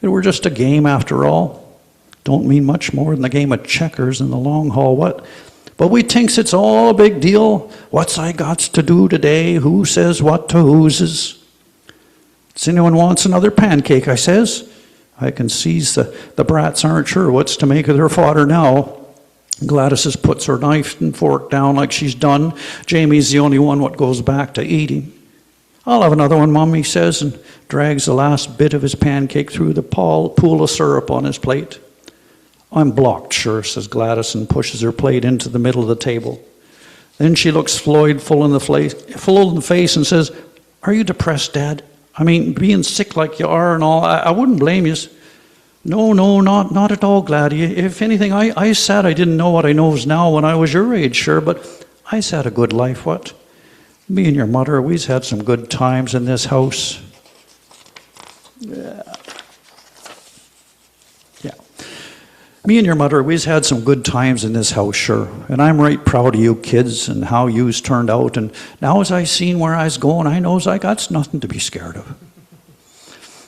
It were just a game after all. Don't mean much more than the game of checkers in the long haul, what? But we thinks it's all a big deal. What's I gots to do today? Who says what to whose's? Does anyone wants another pancake, I says. I can see the brats aren't sure what's to make of their fodder now. Gladys puts her knife and fork down like she's done. Jamie's the only one what goes back to eating. I'll have another one, Mum, he says, and drags the last bit of his pancake through the pool of syrup on his plate. I'm blocked, sure, says Gladys, and pushes her plate into the middle of the table. Then she looks Floyd full in the face and says, are you depressed, Dad? I mean, being sick like you are and all, I wouldn't blame you. No, not at all, Gladdy. If anything, I said I didn't know what I knows now when I was your age, sure, but I had a good life, what? Me and your mother, we've had some good times in this house. Yeah. Me and your mother, we've had some good times in this house, sure. And I'm right proud of you kids and how you's turned out. And now as I seen where I was going, I knows I got nothing to be scared of.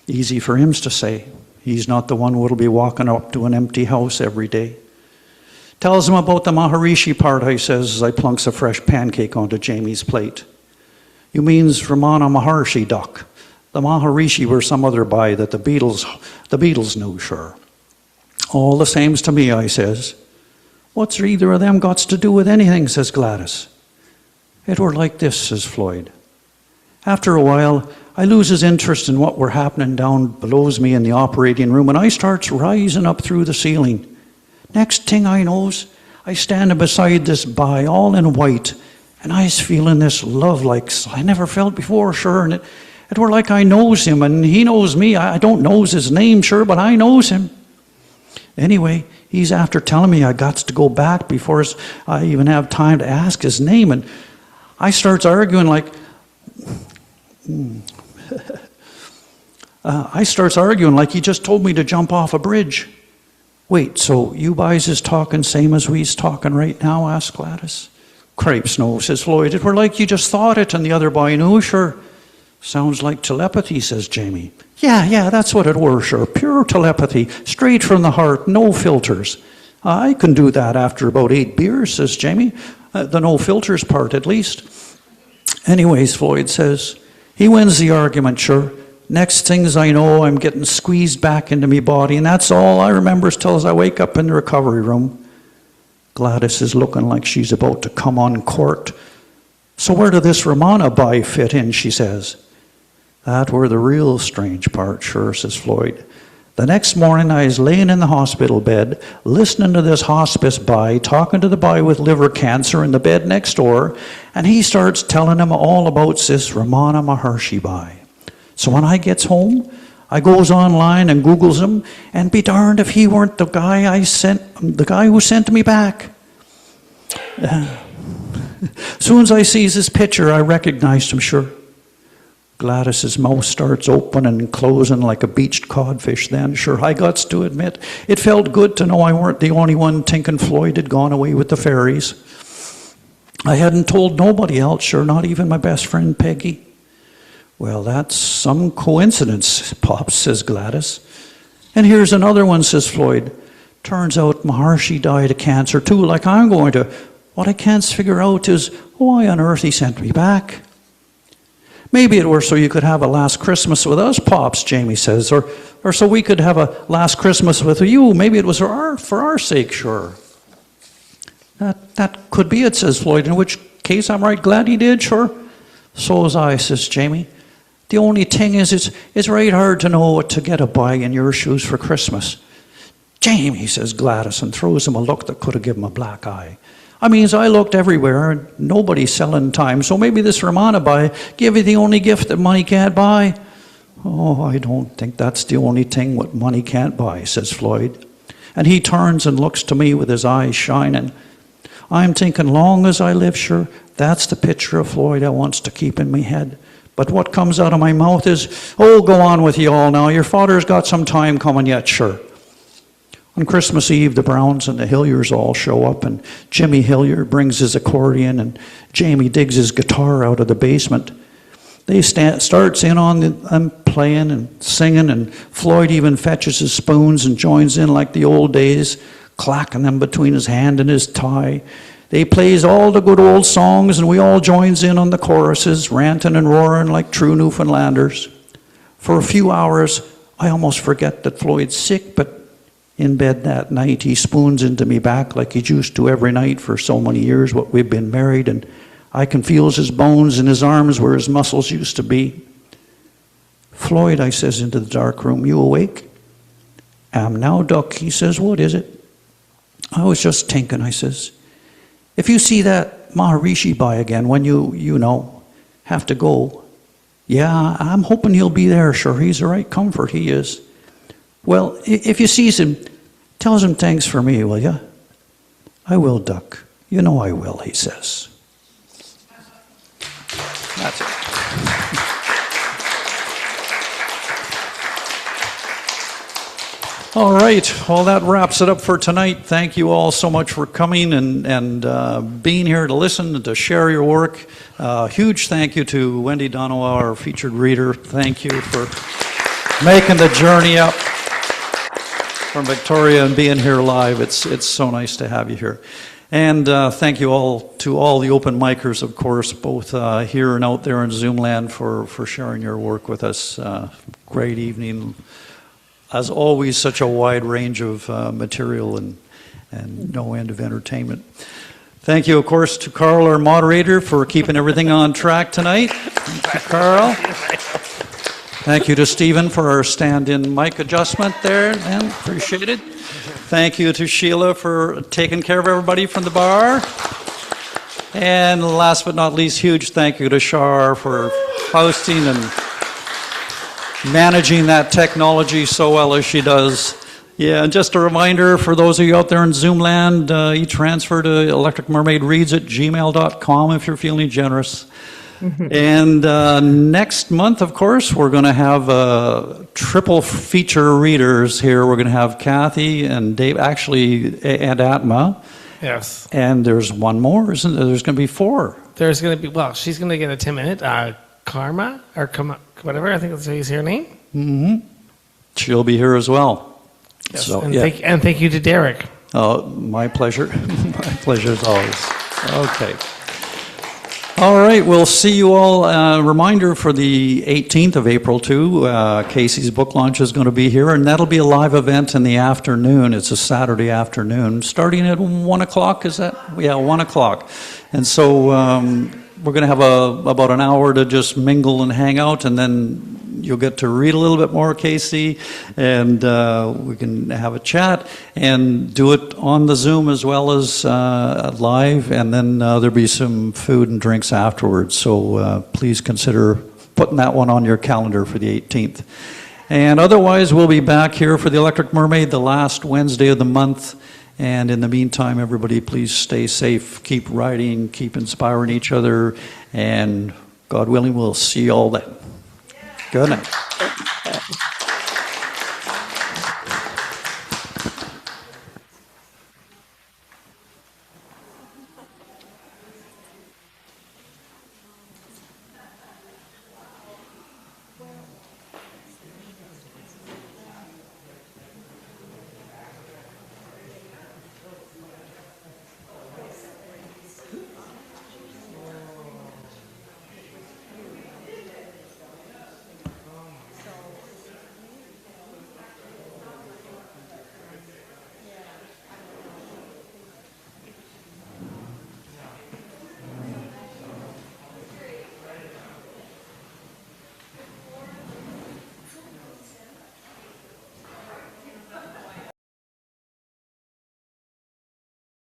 Easy for him to say. He's not the one what'll be walking up to an empty house every day. Tells him about the Maharishi part, I says, as I plunks a fresh pancake onto Jamie's plate. You means Ramana Maharshi, Doc. The Maharishi were some other by that the Beatles knew, sure. All the same's to me, I says. What's either of them gots to do with anything, says Gladys. It were like this, says Floyd. After a while, I loses interest in what were happening down below me in the operating room, and I starts rising up through the ceiling. Next thing I knows, I standing beside this boy, all in white, and I's feeling this love like I never felt before, sure, and it were like I knows him, and he knows me. I don't knows his name, sure, but I knows him. Anyway, he's after telling me I got to go back before I even have time to ask his name, and I starts arguing like... I starts arguing like he just told me to jump off a bridge. Wait, so you boys is talking same as we's talking right now? Asked Gladys. Cripes no, says Floyd. It were like you just thought it, and the other boy knew, sure. Sounds like telepathy, says Jamie. Yeah, that's what it were, sure. Pure telepathy, straight from the heart, no filters. I can do that after about 8 beers, says Jamie. The no filters part, at least. Anyways, Floyd says, he wins the argument, sure. Next things I know, I'm getting squeezed back into me body, and that's all I remember till as I wake up in the recovery room. Gladys is looking like she's about to come on court. So where did this Romana boy fit in, she says. That were the real strange part, sure, says Floyd. The next morning I was laying in the hospital bed, listening to this hospice boy, talking to the boy with liver cancer in the bed next door, and he starts telling him all about this Romana Maharshi boy. So when I gets home, I goes online and Googles him, and be darned if he weren't the guy who sent me back. Soon as I sees his picture, I recognized him, sure. Gladys's mouth starts opening and closing like a beached codfish then, sure. I gots to admit, it felt good to know I weren't the only one thinking Floyd had gone away with the fairies. I hadn't told nobody else, sure, not even my best friend Peggy. Well, that's some coincidence, Pops, says Gladys. And here's another one, says Floyd. Turns out Maharshi died of cancer too, like I'm going to. What I can't figure out is why on earth he sent me back. Maybe it were so you could have a last Christmas with us, Pops, Jamie says, or so we could have a last Christmas with you. Maybe it was for our sake, sure. That could be it, says Floyd, in which case I'm right glad he did, sure. So was I, says Jamie. The only thing is, it's right hard to know what to get a boy in your shoes for Christmas. Jamie, says Gladys, and throws him a look that could have given him a black eye. I means I looked everywhere, and nobody's selling time, so maybe this Romana boy give you the only gift that money can't buy. Oh, I don't think that's the only thing what money can't buy, says Floyd. And he turns and looks to me with his eyes shining. I'm thinking, long as I live, sure, that's the picture of Floyd I wants to keep in me head. But what comes out of my mouth is, oh, go on with you all now. Your father's got some time coming yet, sure. On Christmas Eve, the Browns and the Hilliers all show up, and Jimmy Hillier brings his accordion, and Jamie digs his guitar out of the basement. They starts in on them playing and singing, and Floyd even fetches his spoons and joins in like the old days, clacking them between his hand and his tie. They plays all the good old songs, and we all joins in on the choruses, ranting and roaring like true Newfoundlanders. For a few hours, I almost forget that Floyd's sick, but in bed that night, he spoons into me back like he used to every night for so many years what we've been married, and I can feel his bones in his arms where his muscles used to be. Floyd, I says into the dark room, you awake? Am now, Duck, he says, what is it? I was just thinking, I says, if you see that Maharishi boy again when you know, have to go, yeah, I'm hoping he'll be there, sure, he's a right comfort, he is. Well, if you sees him, tells him thanks for me, will you? I will, Duck. You know I will, he says. That's it. All right, well, that wraps it up for tonight. Thank you all so much for coming and being here to listen and to share your work. Huge thank you to Wendy Donawa, our featured reader. Thank you for making the journey up from Victoria and being here live. It's so nice to have you here. And thank you all to all the open micers, of course, both here and out there in Zoom land for sharing your work with us. Great evening. As always, such a wide range of material and no end of entertainment. Thank you, of course, to Karl, our moderator, for keeping everything on track tonight. Thank you, Karl. Thank you to Stephen for our stand-in mic adjustment there, and appreciate it. Thank you to Sheila for taking care of everybody from the bar. And last but not least, huge thank you to Char for hosting and managing that technology so well as she does. Yeah, and just a reminder for those of you out there in Zoom land, e-transfer to electricmermaidreads@gmail.com if you're feeling generous. And next month, of course, we're going to have triple feature readers here. We're going to have Kathy and Dave, actually, and Atma. Yes. And there's one more, isn't there? There's going to be 4. There's going to be, well, she's going to get a 10-minute. Karma, or whatever, I think that's her name. Mm-hmm. She'll be here as well. Yes. So, and, yeah. thank you to Derek. Oh, my pleasure. My pleasure as always. Okay. All right, we'll see you all. Reminder for the 18th of April, too. Kacie's book launch is going to be here, and that'll be a live event in the afternoon. It's a Saturday afternoon, starting at 1 o'clock, is that? Yeah, 1 o'clock. And so we're going to have about an hour to just mingle and hang out, and then you'll get to read a little bit more, Kacie, and we can have a chat and do it on the Zoom as well as live, and then there'll be some food and drinks afterwards. So please consider putting that one on your calendar for the 18th. And otherwise, we'll be back here for the Electric Mermaid the last Wednesday of the month. And in the meantime, everybody, please stay safe, keep writing, keep inspiring each other, and God willing, we'll see you all then. Good night.